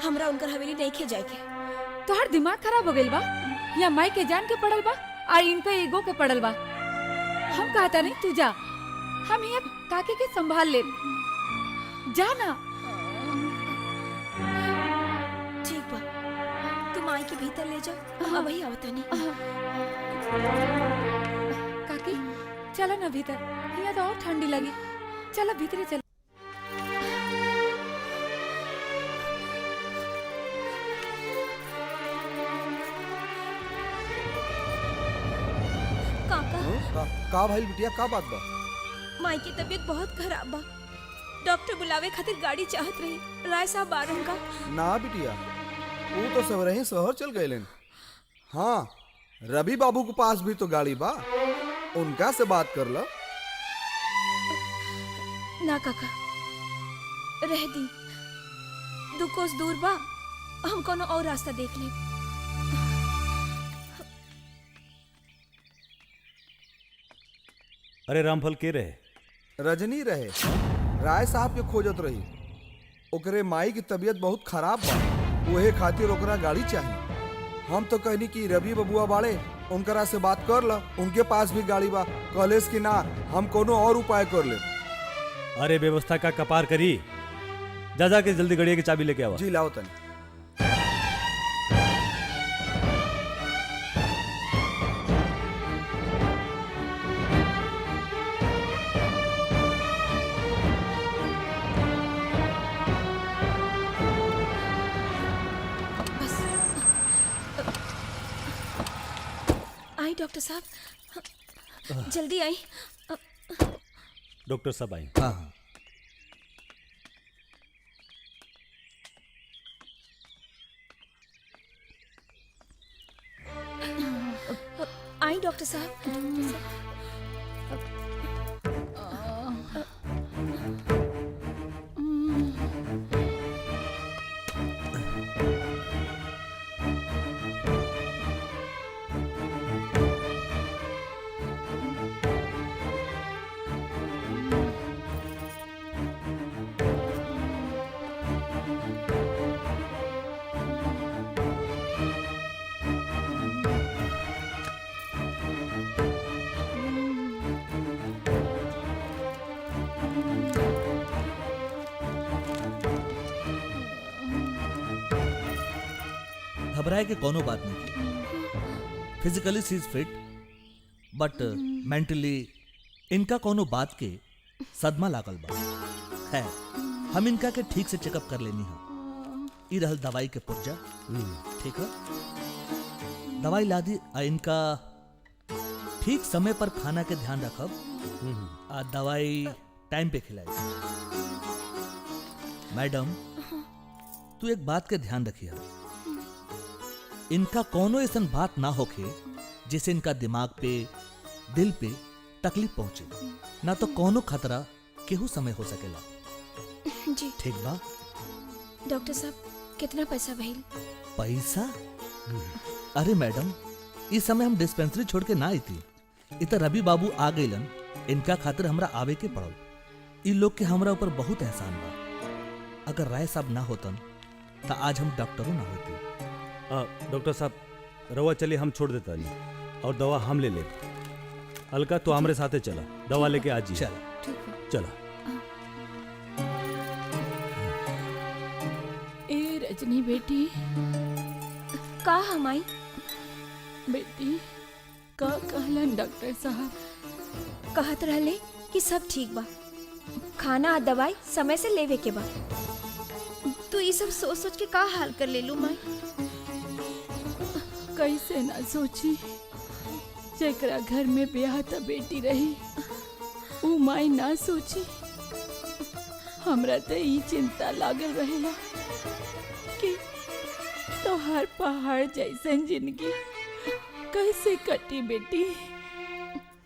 हमरा उनकर हवेली नहीं खे जाए के। तोहर दिमाग खराब हो गइल बा या माई के जान के पड़ल बा और इनका ईगो के पड़ल बा? हम कहता नहीं तू जा, हम यहाँ काके के संभाल ले। जा ना। ठीक बा, तुम माई के भीतर ले जाओ, हम अभी आवतानी। काकी चलो ना भीतर, यहाँ तो और ठंडी लगी। चलो भीतरे चलो। का भाई बिटिया का बात बा? माई की तबीयत बहुत खराब बा। डॉक्टर बुलावे खातिर गाड़ी चाहत रही। राय साहब बारन का। ना बिटिया, वो तो सब रही शहर चल गए। हाँ, रवि बाबू के पास भी तो गाड़ी बा, उनका से बात कर लो। ना काका, रह दी। 2 कोस दूर बा, हम कोनो और रास्ता देख ले। अरे रामफल के रहे? रजनी रहे, राय साहब के खोजत रही। ओकरे माई की तबीयत बहुत खराब बा, वहे खातिर ओकरा गाड़ी चाहिए। हम तो कहनी कि रवि बबुआ बाड़े, उनकरा से बात कर ला, उनके पास भी गाड़ी बा। कॉलेज की ना, हम कोनो और उपाय कर ले। अरे व्यवस्था का कपार करी, जा जा के जल्दी गड़िया की चाबी लेके आवा। जी लाओ तन। आई डॉक्टर साहब, जल्दी आई। डॉक्टर साहब आई। हाँ। आई डॉक्टर साहब। घबराए के कोनो बात नहीं की। Physically she is fit, but mentally इनका कोनो बात के सदमा लागल बा। है, हम इनका के ठीक से चेकअप कर लेनी है। ई रहल दवाई के पुर्जा, ठीक है? दवाई ला दी। इनका ठीक समय पर खाना के ध्यान रखब, आ दवाई टाइम पे खिलाई। मैडम, तू एक बात के ध्यान रखिए, इनका कोनो ऐसन बात ना होके जिससे इनका दिमाग पे, दिल पे तकलीफ पहुंचे, ना तो कोनो खतरा केहू समय हो सकेला। जी ठीक बा? डॉक्टर साहब, कितना पैसा भइल? पैसा? अरे मैडम, इस समय हम डिस्पेंसरी छोड़ के ना आई थी। इत रवि बाबू आ गइलन, इनका खातिर हमरा आवे के पड़ल। इन लोग के हमरा ऊपर बहुत एहसान बा। अगर राय साहब ना होतन तो आज हम डॉक्टरों ना होती। डॉक्टर साहब, रवा चलिए, हम छोड़ देता नहीं, और दवा हम ले ले। अलका तो हमारे साथे चला, दवा लेके आज ही चला। ए रजनी बेटी, का हम आई? बेटी का कहलन डॉक्टर साहब? कहत रहले कि सब ठीक बा, खाना आ दवाई समय से लेवे के बा। तू ये सब सोच सोच के का हाल कर ले लू माई? कैसे ना सोची, जेकरा घर में ब्याह त बेटी रही, ऊ माई ना सोची। हमरा तो ई चिंता लागल रहेला कि तोहार पहाड़ जैसन जिंदगी कैसे कटी बेटी,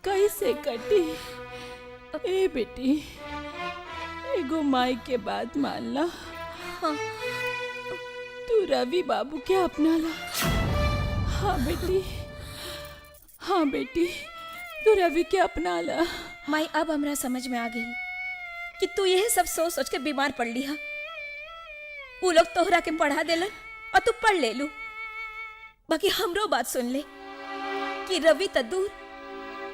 कैसे कटी। ए बेटी, एगो माई के बात मान ला। हाँ। तू रवि बाबू के अपना ला। हाँ बेटी, हाँ बेटी, तू रवि के अपना ला। माई, अब हमरा समझ में आ गई कि तू यह सब सोच सोच के बीमार पड़ ली है। वो लोग तोहरा के पढ़ा देलन और तू पढ़ ले लू। बाकी हमरो बात सुन ले कि रवि त दूर,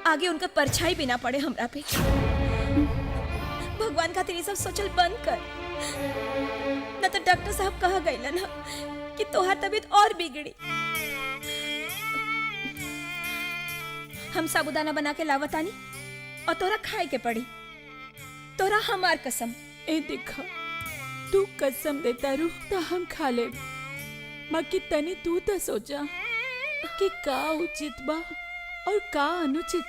आगे उनका परछाई भी ना पड़े हमरा पे। भगवान खातिर ये सब सोचल बंद कर, न तो डॉक्टर साहब कहा गइलन कि तोहार तबीयत और बिगड़ी। हम साबुदाना बना के लावतानी और तोरा खाए के पड़ी। तोरा हमार कसम। ए देखा, तू कसम देता रू तो हम खा ले, बाकी तनी तू तो सोचा कि का उचित बा और का अनुचित।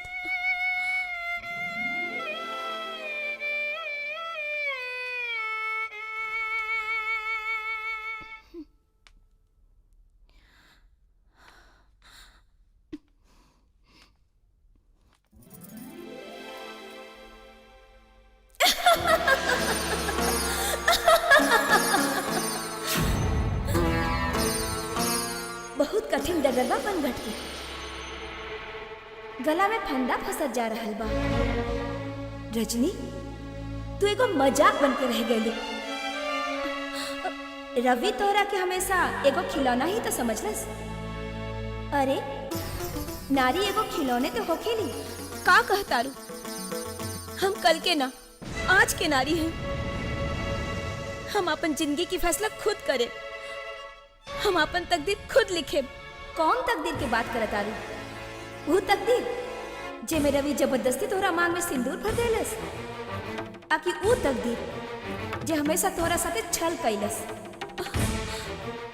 बहुत कठिन डगरबा बनघट के। गला में फंदा फंसत जा रहल बा। रजनी, तू एगो मजाक बन के रह गई। रवि तोहरा के हमेशा एगो खिलौना ही तो समझलस। अरे नारी एगो खिलौने तो होखेली। का कहतारू? हम कल के ना आज के नारी हैं। हम अपन जिंदगी की फैसला खुद करे, हम अपन तकदीर खुद लिखे। कौन तकदीर की बात करत आरू? वो तकदीर जे में रवि जबरदस्ती तोहरा मांग में सिंदूर भर देलस, आकि वो तकदीर जे हमेशा तोहरा साथे छल कैलस।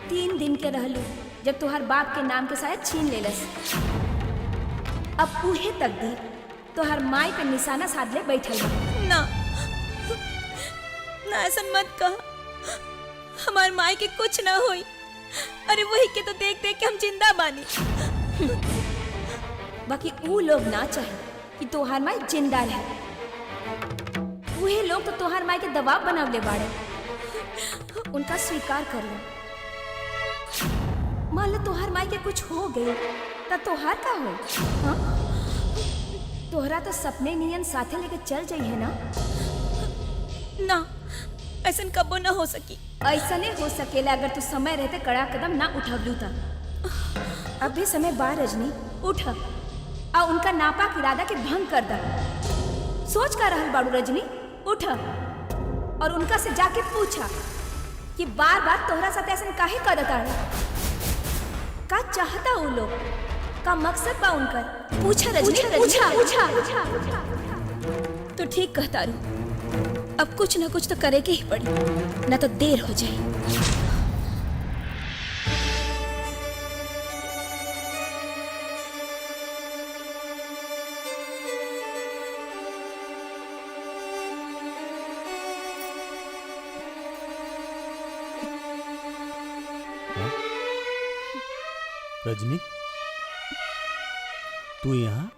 3 दिन के रहलू जब तोहर बाप के नाम के शायद छीन लेलस। अब उहे तकदीर तोहर माई पे निशाना साध ले बैठल बा। ना ना, ऐसा मत कह। हमार माई के कुछ ना होई। अरे वही के तो देख देख के हम जिंदा बानी। बाकी वो लोग ना चाहे कि तोहार माई जिंदा रहे। वही लोग तो तोहार माई के दबाव बनावले बाड़े। उनका स्वीकार कर लो। मान लो तोहार माई के कुछ हो गई तो तोहार का हो? हाँ? तोहरा तो सपने नियन साथे लेके चल जाइए ना। ना, ऐसा कबो ना हो सकी। ऐसा नहीं हो सकेला अगर तू समय रहते कड़ा कदम ना उठवलू था। अब भी समय बा रजनी, उठ आ उनका नापाक इरादा के भंग कर दा। सोच का रहल बाड़ू रजनी, उठ और उनका से जाके पूछा कि बार बार तोहरा साथ ऐसा काहे करत आड़े? का चाहता वो लोग? का मकसद बा उनकर? पूछा रजनी, पूछा। तो ठीक कहता रू, अब कुछ ना कुछ तो करे के ही पड़ी, ना तो देर हो जाए। रजनी, तू यहाँ?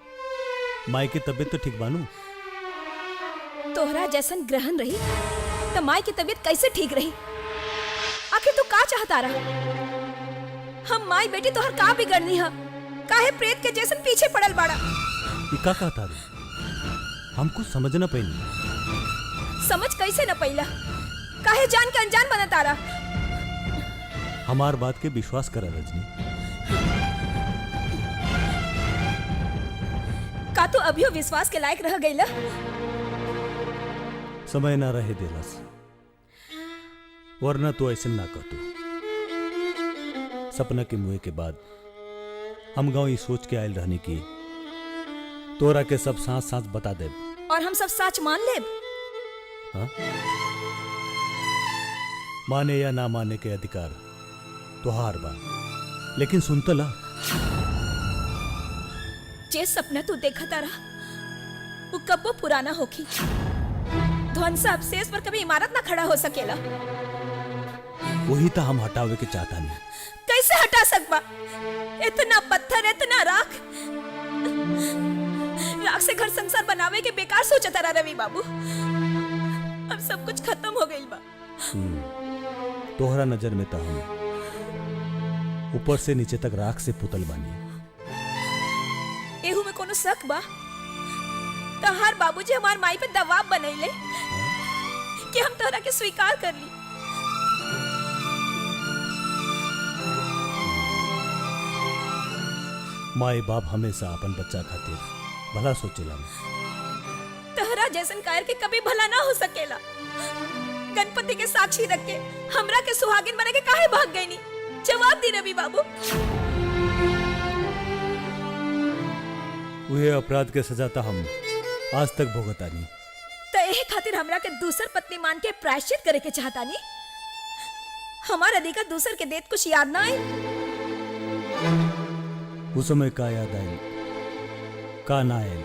माई की तबीयत तो ठीक बानू? तोहरा जैसन ग्रहण रही तो माई की तबीयत कैसे ठीक रही? आखिर तू का चाहता रहा? हम माई बेटी तोहर का बिगड़नी है? काहे प्रेत के जैसन पीछे पड़ल बाड़ा? ये का कहता रे? हमको समझना पड़ी। समझ कैसे न पैला? काहे जान के अनजान बनता रहा? हमार बात के विश्वास करा रजनी। का तू अभियो विश्वास के लायक रह गईला? समय ना रहे देलस, वरना तो ऐसे ना कहतू। सपना के मुए के बाद हम गांव ये सोच के आयल रहने की तोरा के सब सांस सांस बता दे। और हम सब सच मान लेब? हाँ? माने या ना माने के अधिकार तोहार बा, लेकिन सुनता ला। जे सपना तू देखता रहा वो कब्बो पुराना होखी। ध्वंस अवशेष पर कभी इमारत ना खड़ा हो सकेला। वही तो हम हटावे के चाहता नहीं। कैसे हटा सकबा? इतना पत्थर, इतना राख। राख से घर संसार बनावे के बेकार सोचता रहा रवि बाबू। अब सब कुछ खत्म हो गइल बा। तोहरा नजर में तो हम ऊपर से नीचे तक राख से पुतल बानी। एहू में कोनो शक बा? तहार बाबूजी हमार माई पे दबाव बनैले कि हम तोहरा के स्वीकार कर ली। माए बाप हमेशा अपन बच्चा खातिर भला सोचेला। तोहरा जैसन कायर के कभी भला ना हो सकेला। गणपति के साक्षी रख के हमरा के सुहागिन बने के काहे भाग गईनी? जवाब दी रवि बाबू। वही अपराध के सजा तो हम आज तक भुगता नहीं। तो एहे खातिर हमरा के दूसर पत्नी मान के प्रायश्चित करे के चाहता नहीं? हमार अधिकार दूसर के देत कुछ याद ना आई? उस समय का याद आयल का ना आयल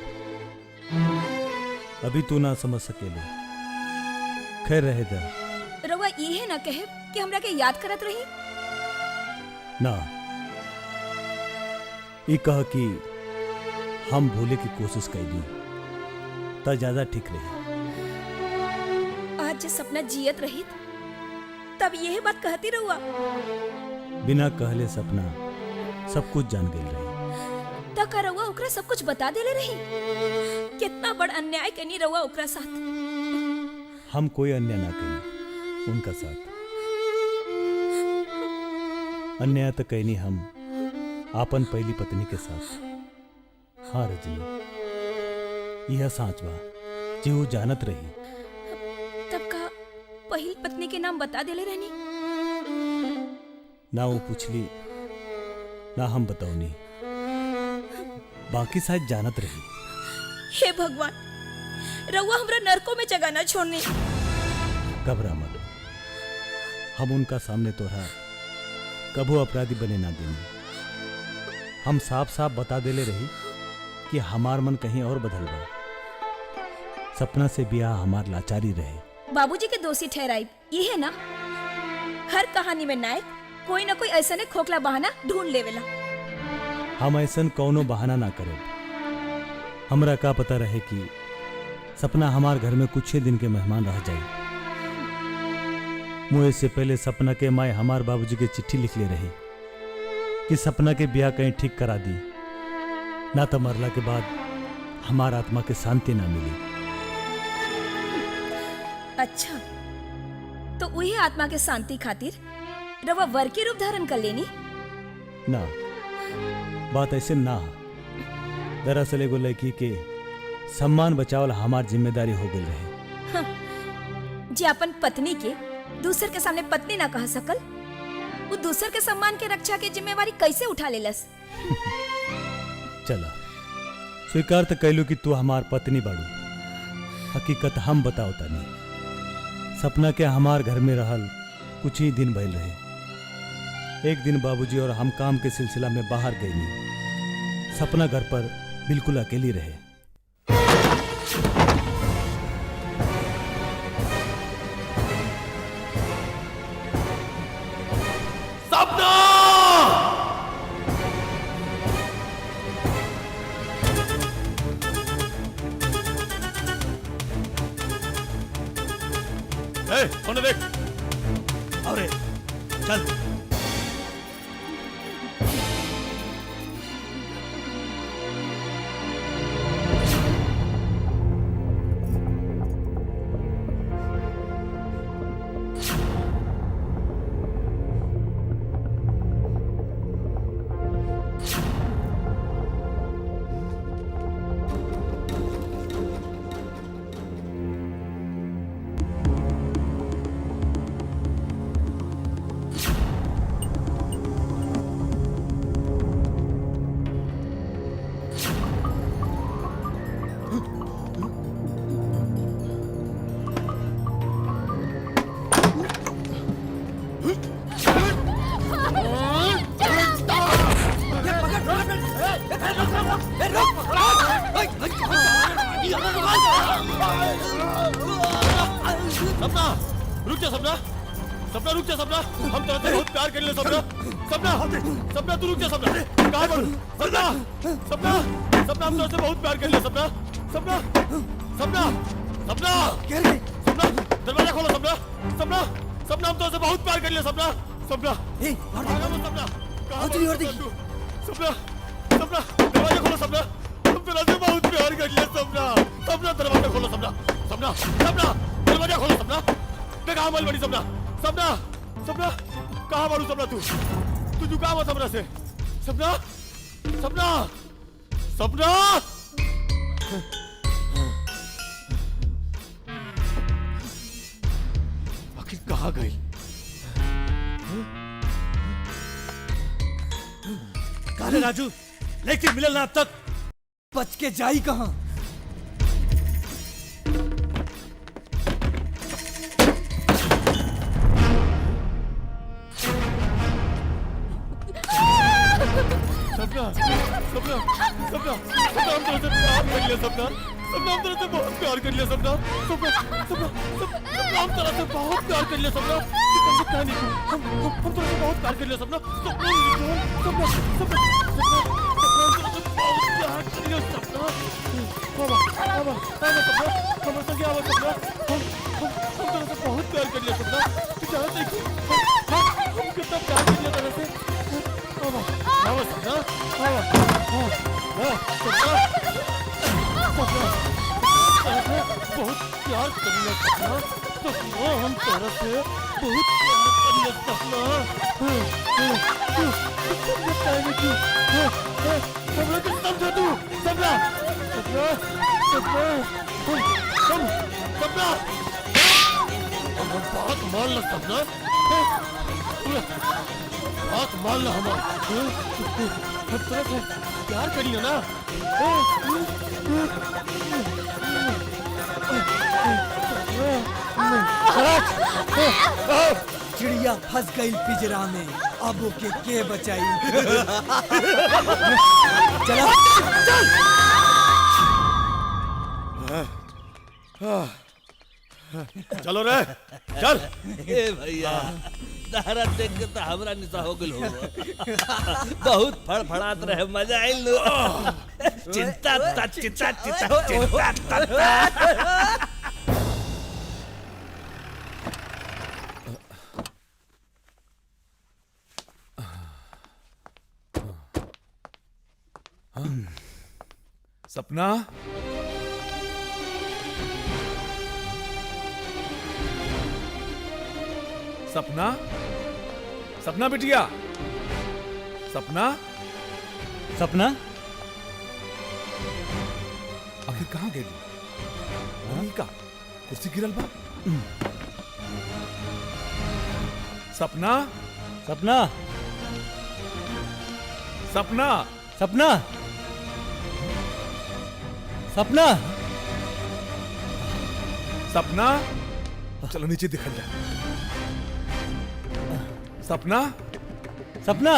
अभी तू ना समझ सकेले। खैर रहे दा। रउआ ये ना कहे कि हमरा के याद करत रही? ना, ये कह कि हम भूले की कोशिश कैली तो ज्यादा ठीक रही। आज जो सपना जियत रही तब यह बात कहती रहुआ? बिना कहले सपना सब कुछ जान गई रही। तका रउआ ओकरा सब कुछ बता देले रही। कितना बड़ अन्याय कनी रउआ ओकरा साथ। हम कोई अन्याय ना कहीं उनका साथ। अन्याय तो कहनी हम आपन पहली पत्नी के साथ। हाँ रजनी, यह साँच बा जी वो जानत रही। तब का पहिल पत्नी के नाम बता देले रहनी। ना वो पूछली ना हम बताओनी, बाकी शायद जानत रही। हे भगवान, रउआ हमरा नरकों में जगह ना छोड़नी। घबरा मत, हम उनका सामने तोरा कभू अपराधी बने ना देंगे। हम साफ साफ बता देले रही कि हमार मन कहीं और बदल बा। सपना से ब्याह हमार लाचारी रहे। बाबूजी के दोषी ठहराई ये है ना। हर कहानी में नायक कोई ना कोई ऐसा ने खोखला बहाना ढूंढ लेवेला। हम ऐसन कौनो बहाना ना करे। हमरा का पता रहे कि सपना हमार घर में कुछ ही दिन के मेहमान रह जाई। मुझे से पहले सपना के माए हमार बाबूजी के चिट्ठी लिख ले रही कि सपना के ब्याह कहीं ठीक करा दी, ना तो मरला के बाद हमार आत्मा के शांति ना मिली। अच्छा, तो वही आत्मा के शांति खातिर रवा वर के रूप धारण कर लेनी। ना, बात ऐसे ना। दरअसल एगो लड़की के सम्मान बचावल हमार जिम्मेदारी हो गई रहे। जे अपन पत्नी के दूसर के सामने पत्नी ना कह सकल, वो दूसर के सम्मान के रक्षा के जिम्मेवारी कैसे उठा लेलस? चला, स्वीकार तो कैलू कि तू हमार पत्नी बाड़ू। हकीकत हम बताओ तानी। सपना के हमार घर में रहल कुछ ही दिन भइल रहे। एक दिन बाबूजी और हम काम के सिलसिला में बाहर गईनी। सपना घर पर बिल्कुल अकेली रहे। सपना! ए, कौन देख? अरे चल। सपना रुक जा। सपना, सपना रुक जा। सपना, हम तेरे से बहुत प्यार कर ले। सपना, सपना, सपना तू रुक जा। सपना, कहाँ पर? सपना, सपना, सपना हम तेरे से बहुत प्यार कर ले। सपना, सपना, सपना, सपना, सपना दरवाजा खोलो। सपना, सपना, सपना हम तेरे से बहुत प्यार कर ले। सपना, सपना, सपना कहाँ पर? सपना, सपना दरवाजा खोलो। सपना, हम तेरे से बहुत प्यार कर ले। सपना, सपना दरवाजा खोलो। सपना, सपना, सपना दरवाजा खोलो। सपना, मैं कहाँ मल बड़ी? सपना, सपना, सपना कहाँ मारू? सपना तू झुका मत हमरा से। सपना, सपना, सपना आखिर कहाँ गई? कहाँ है राजू? लेकिन मिलल ना अब तक। बच के जाई कहाँ? सपना, सपना, सपना, सपना हम तेरे से प्यार कर लिया। सपना, सपना हम तेरे से बहुत प्यार कर लिया। सपना, सपना, सपना, सपना हम तेरे से बहुत प्यार कर लिया। सपना, हम तेरे से बहुत प्यार कर लिया। सपना, सपना, सपना, सपना, सपना हम तेरे से बहुत प्यार कर लिया। सपना, बाबा, बाबा, सपना, हमारे संग आवा। सपना, हम तेरे से बहुत प्यार कर लिया। सपना, तू जानत नहीं हम कितना प्यार कर लिया तेरे से। बाबा, बाबा बहुत प्यार करिए सपना, सपना हम तरह से बहुत प्यार करिए सपना। सपना कुछ समझो तू, सपना सपना सपना सपना बात मान लो सपना, बात मान लो हमारा, हम तरह से प्यार करिए ना। चिड़िया फंस गई पिंजरा में, अब ओके के बचाई। चलो चलो रे चल। ए भैया तारा देख के तो हमरा निशा हो गेल हो। बहुत फड़फड़ात रहे, मजा आइल लो। चिंता ता चिंता चिंता चिंता ता। सपना, सपना, सपना बिटिया, सपना, सपना आखिर कहाँ गई? का कुर्सी गिरल बा। सपना, सपना, सपना, सपना, सपना, सपना, चलो नीचे दिखल जाए। सपना, सपना,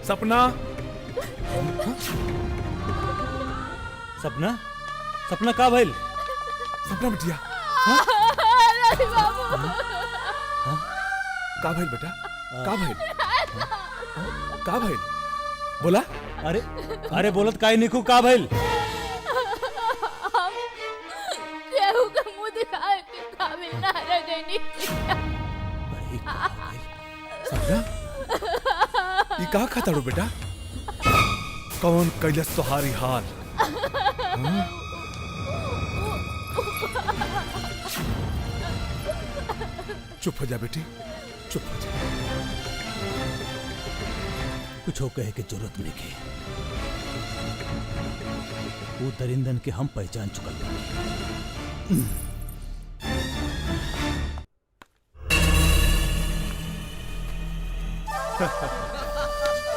सपना, सपना, सपना का भइल? सपना बिटिया, का भइल बेटा? का भइल? का भइल? बोला। अरे अरे बोलत काहे निकू, का भइल? हम केहू के मुंह दिखाए के काबिल ना रह गइनी। सपना, ये का खाता रो बेटा? कौन कैलस तोहारी हाल? हाँ? चुप हो जा बेटी, चुप हो जा। कुछ हो कहे के जरूरत नहीं के। वो दरिंदन के हम पहचान चुकल बानी।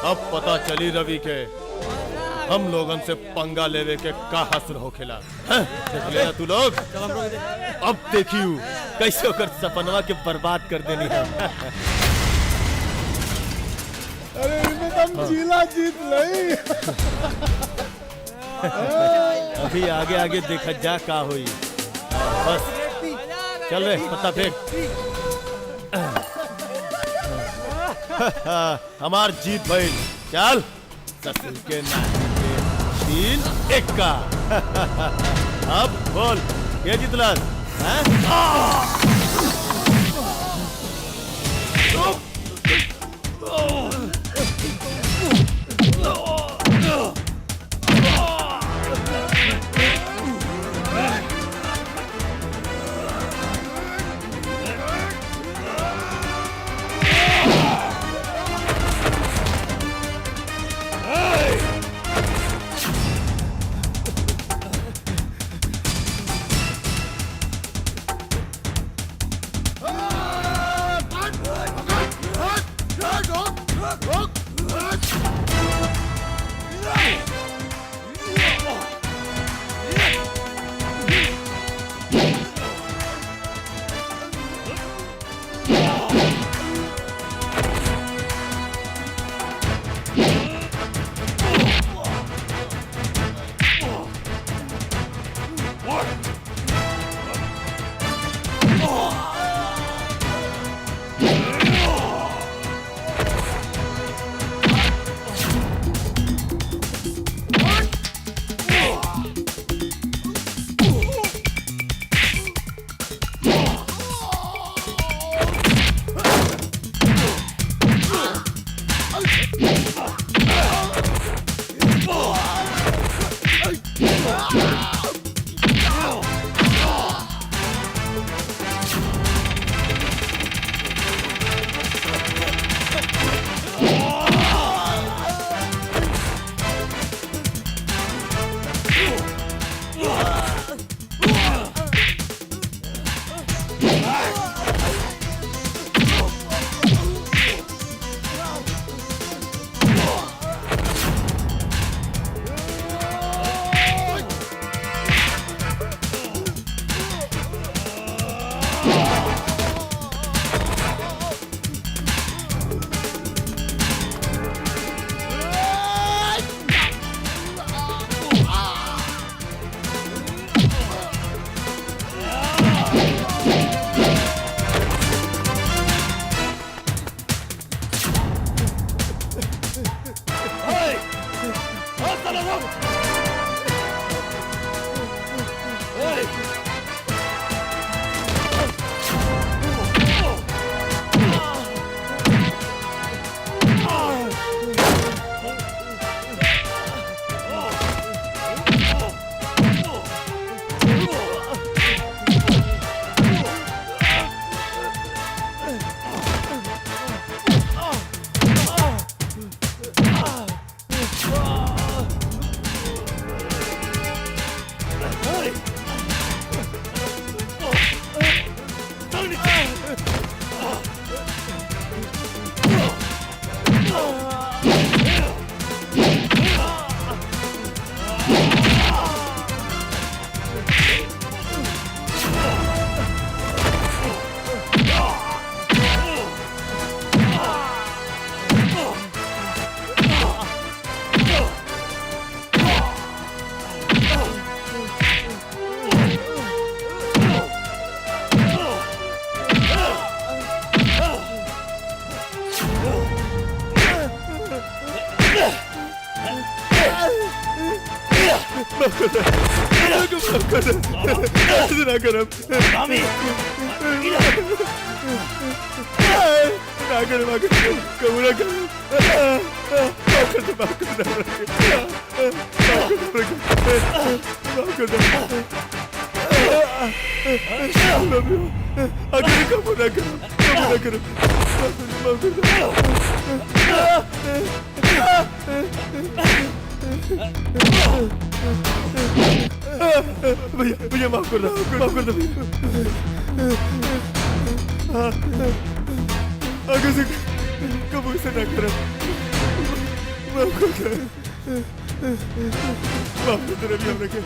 अब पता चली रवि के हम लोगन से पंगा लेवे के का हसर होखेला। देख लेना तू लोग, अब देखियो कैसे ओकर सपनवा के बर्बाद कर देनी है। अरे इनमें तो हम जिला जीत लई। अभी आगे आगे देखा जा का हुई। बस चल रे पत्ता फेंक। हमार जीत भइल। चल ससुर के नानी के 3-1। अब बोल के जितलस? माफ कर दे, माफ कर दे, ऐसे ना कर अब। मामी ना कर, माफ कर दे, कबूल ना कर, माफ कर दे, माफ कर दे, माफ कर दे, अगर कबूल ना करो, कबूल ना करो, माफ कर दे, भैया भैया माफ कर दो, माफ कर दो आगे से कबूल से ना करो, माफ कर दो, माफ कर दो रवि हमने के।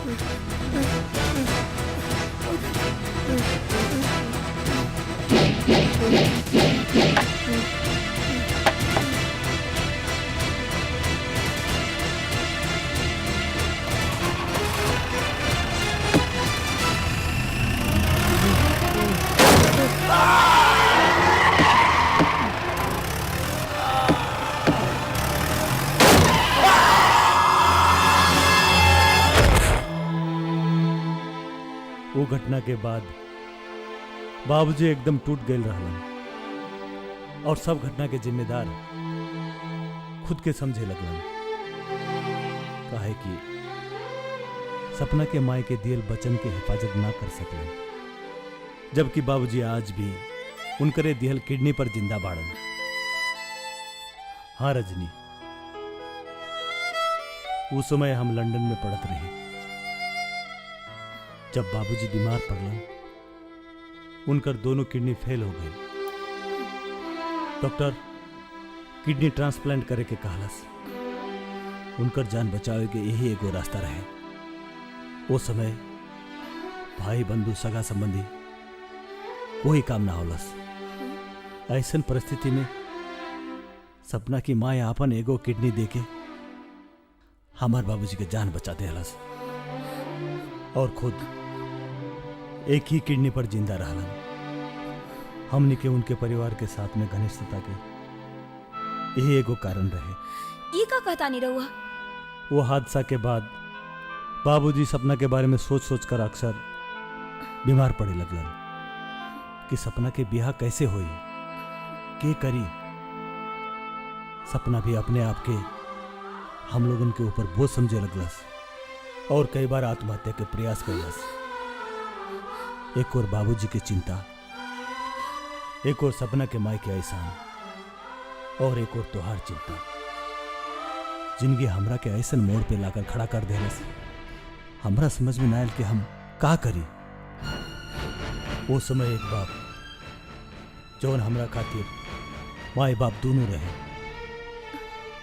वो घटना के बाद बाबूजी एकदम टूट गए रहलन और सब घटना के जिम्मेदार खुद के समझे लगलन। काहे कि सपना के माए के दियल बचन के हिफाजत ना कर सकलन, जबकि बाबूजी आज भी उनकरे दियल किडनी पर जिंदा बाड़न। हाँ रजनी, उस समय हम लंदन में पढ़त रहे। जब बाबूजी बीमार पड़लन, उनकर दोनों किडनी फेल हो गई। डॉक्टर किडनी ट्रांसप्लांट करे के कहलस। उनकर जान बचावे के यही एगो रास्ता रहे। वो समय भाई बंधु सगा संबंधी कोई काम ना होलस। ऐसन परिस्थिति में सपना की माँ आपन एगो किडनी देके हमार बाबूजी के जान बचा देहलस और खुद एक ही किडनी पर जिंदा रहलन। हमनी के उनके परिवार के साथ में घनिष्ठता के यही एगो कारण रहे। ये का कहता नहीं रहुआ? वो हादसा के बाद बाबूजी सपना के बारे में सोच सोच कर अक्सर बीमार पड़े लगलन कि सपना के ब्याह कैसे होई, के करी। सपना भी अपने आप के हम लोगन के ऊपर बोझ समझे लगलस और कई बार आत्महत्या के प्रयास करलस। एक और बाबूजी की चिंता, एक और सपना के माई के एहसान और एक और तोहार चिंता जिंदगी हमरा के ऐसन मोड़ पे लाकर खड़ा कर देलस। हमरा समझ में ना आयल कि हम का करी। वो समय एक बाप जौन हमरा खातिर माए बाप दोनों रहे,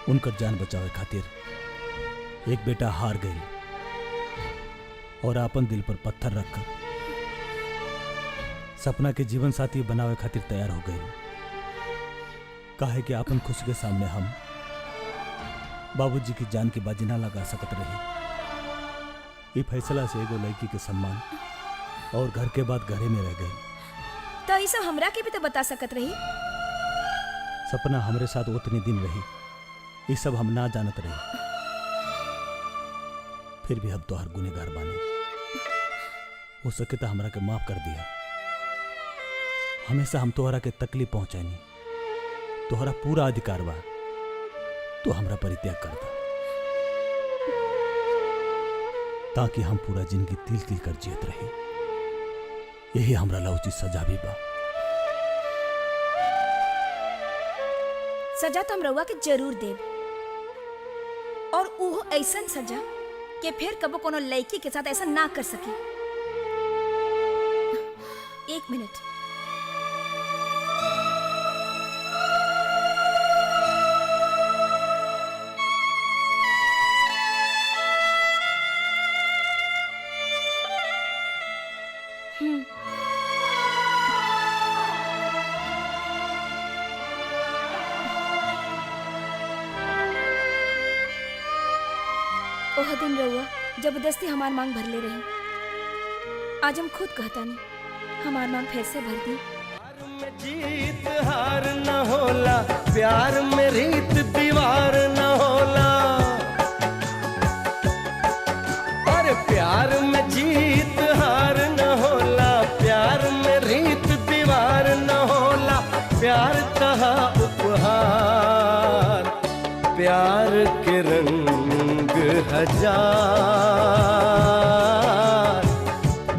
उनकर जान बचावे खातिर एक बेटा हार गई और आपन दिल पर पत्थर रखकर सपना के जीवन साथी बनावे खातिर तैयार हो गई। काहे कि आपन खुशी के सामने हम बाबूजी की जान की बाजी ना लगा सकत रही। ये फैसला से एगो लड़की के सम्मान और घर के बाद घरे में रह गई। तो ये सब हमरा के भी तो बता सकत रही। सपना हमरे साथ उतने दिन रही, ये सब हम ना जानत रही। फिर भी हम तोहर गुनहगार बानी। हो सके तो हमरा के माफ कर दिया। हमेशा हम तोहरा के तकलीफ पहुंचानी, तोहरा पूरा अधिकार बा। तो हमरा परित्याग कर दा ताकि हम पूरा जिंदगी तिल तिल कर जियत रहे। यही हमरा ला उचित सजा भी बा। सजा तो हम रउआ के जरूर देब, और वो ऐसन सजा कि फिर कबो कोनो लड़की के साथ ऐसा ना कर सके। एक मिनट। ओह दिन रहुआ जबरदस्ती हमार मांग भर ले रही। आज हम खुद कहता नहीं हमार मांग फिर से भर दी। जीत हार न होला, प्यार में रीत दीवार न होला। और प्यार तहा उपहार, प्यार के रंग हजार,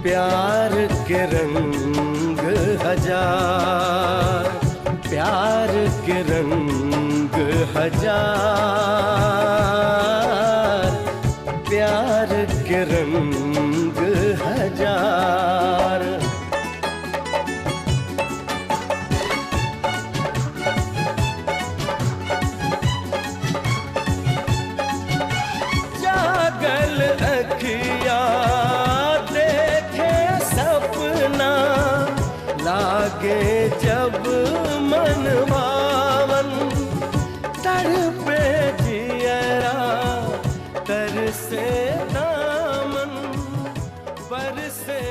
प्यार के रंग हजार, प्यार के रंग हजार, प्यार के रंग हजार। जागल अखिया देखे सपना, लागे जब मन भावन, तड़पे जियरा तरसे दामन, बरसे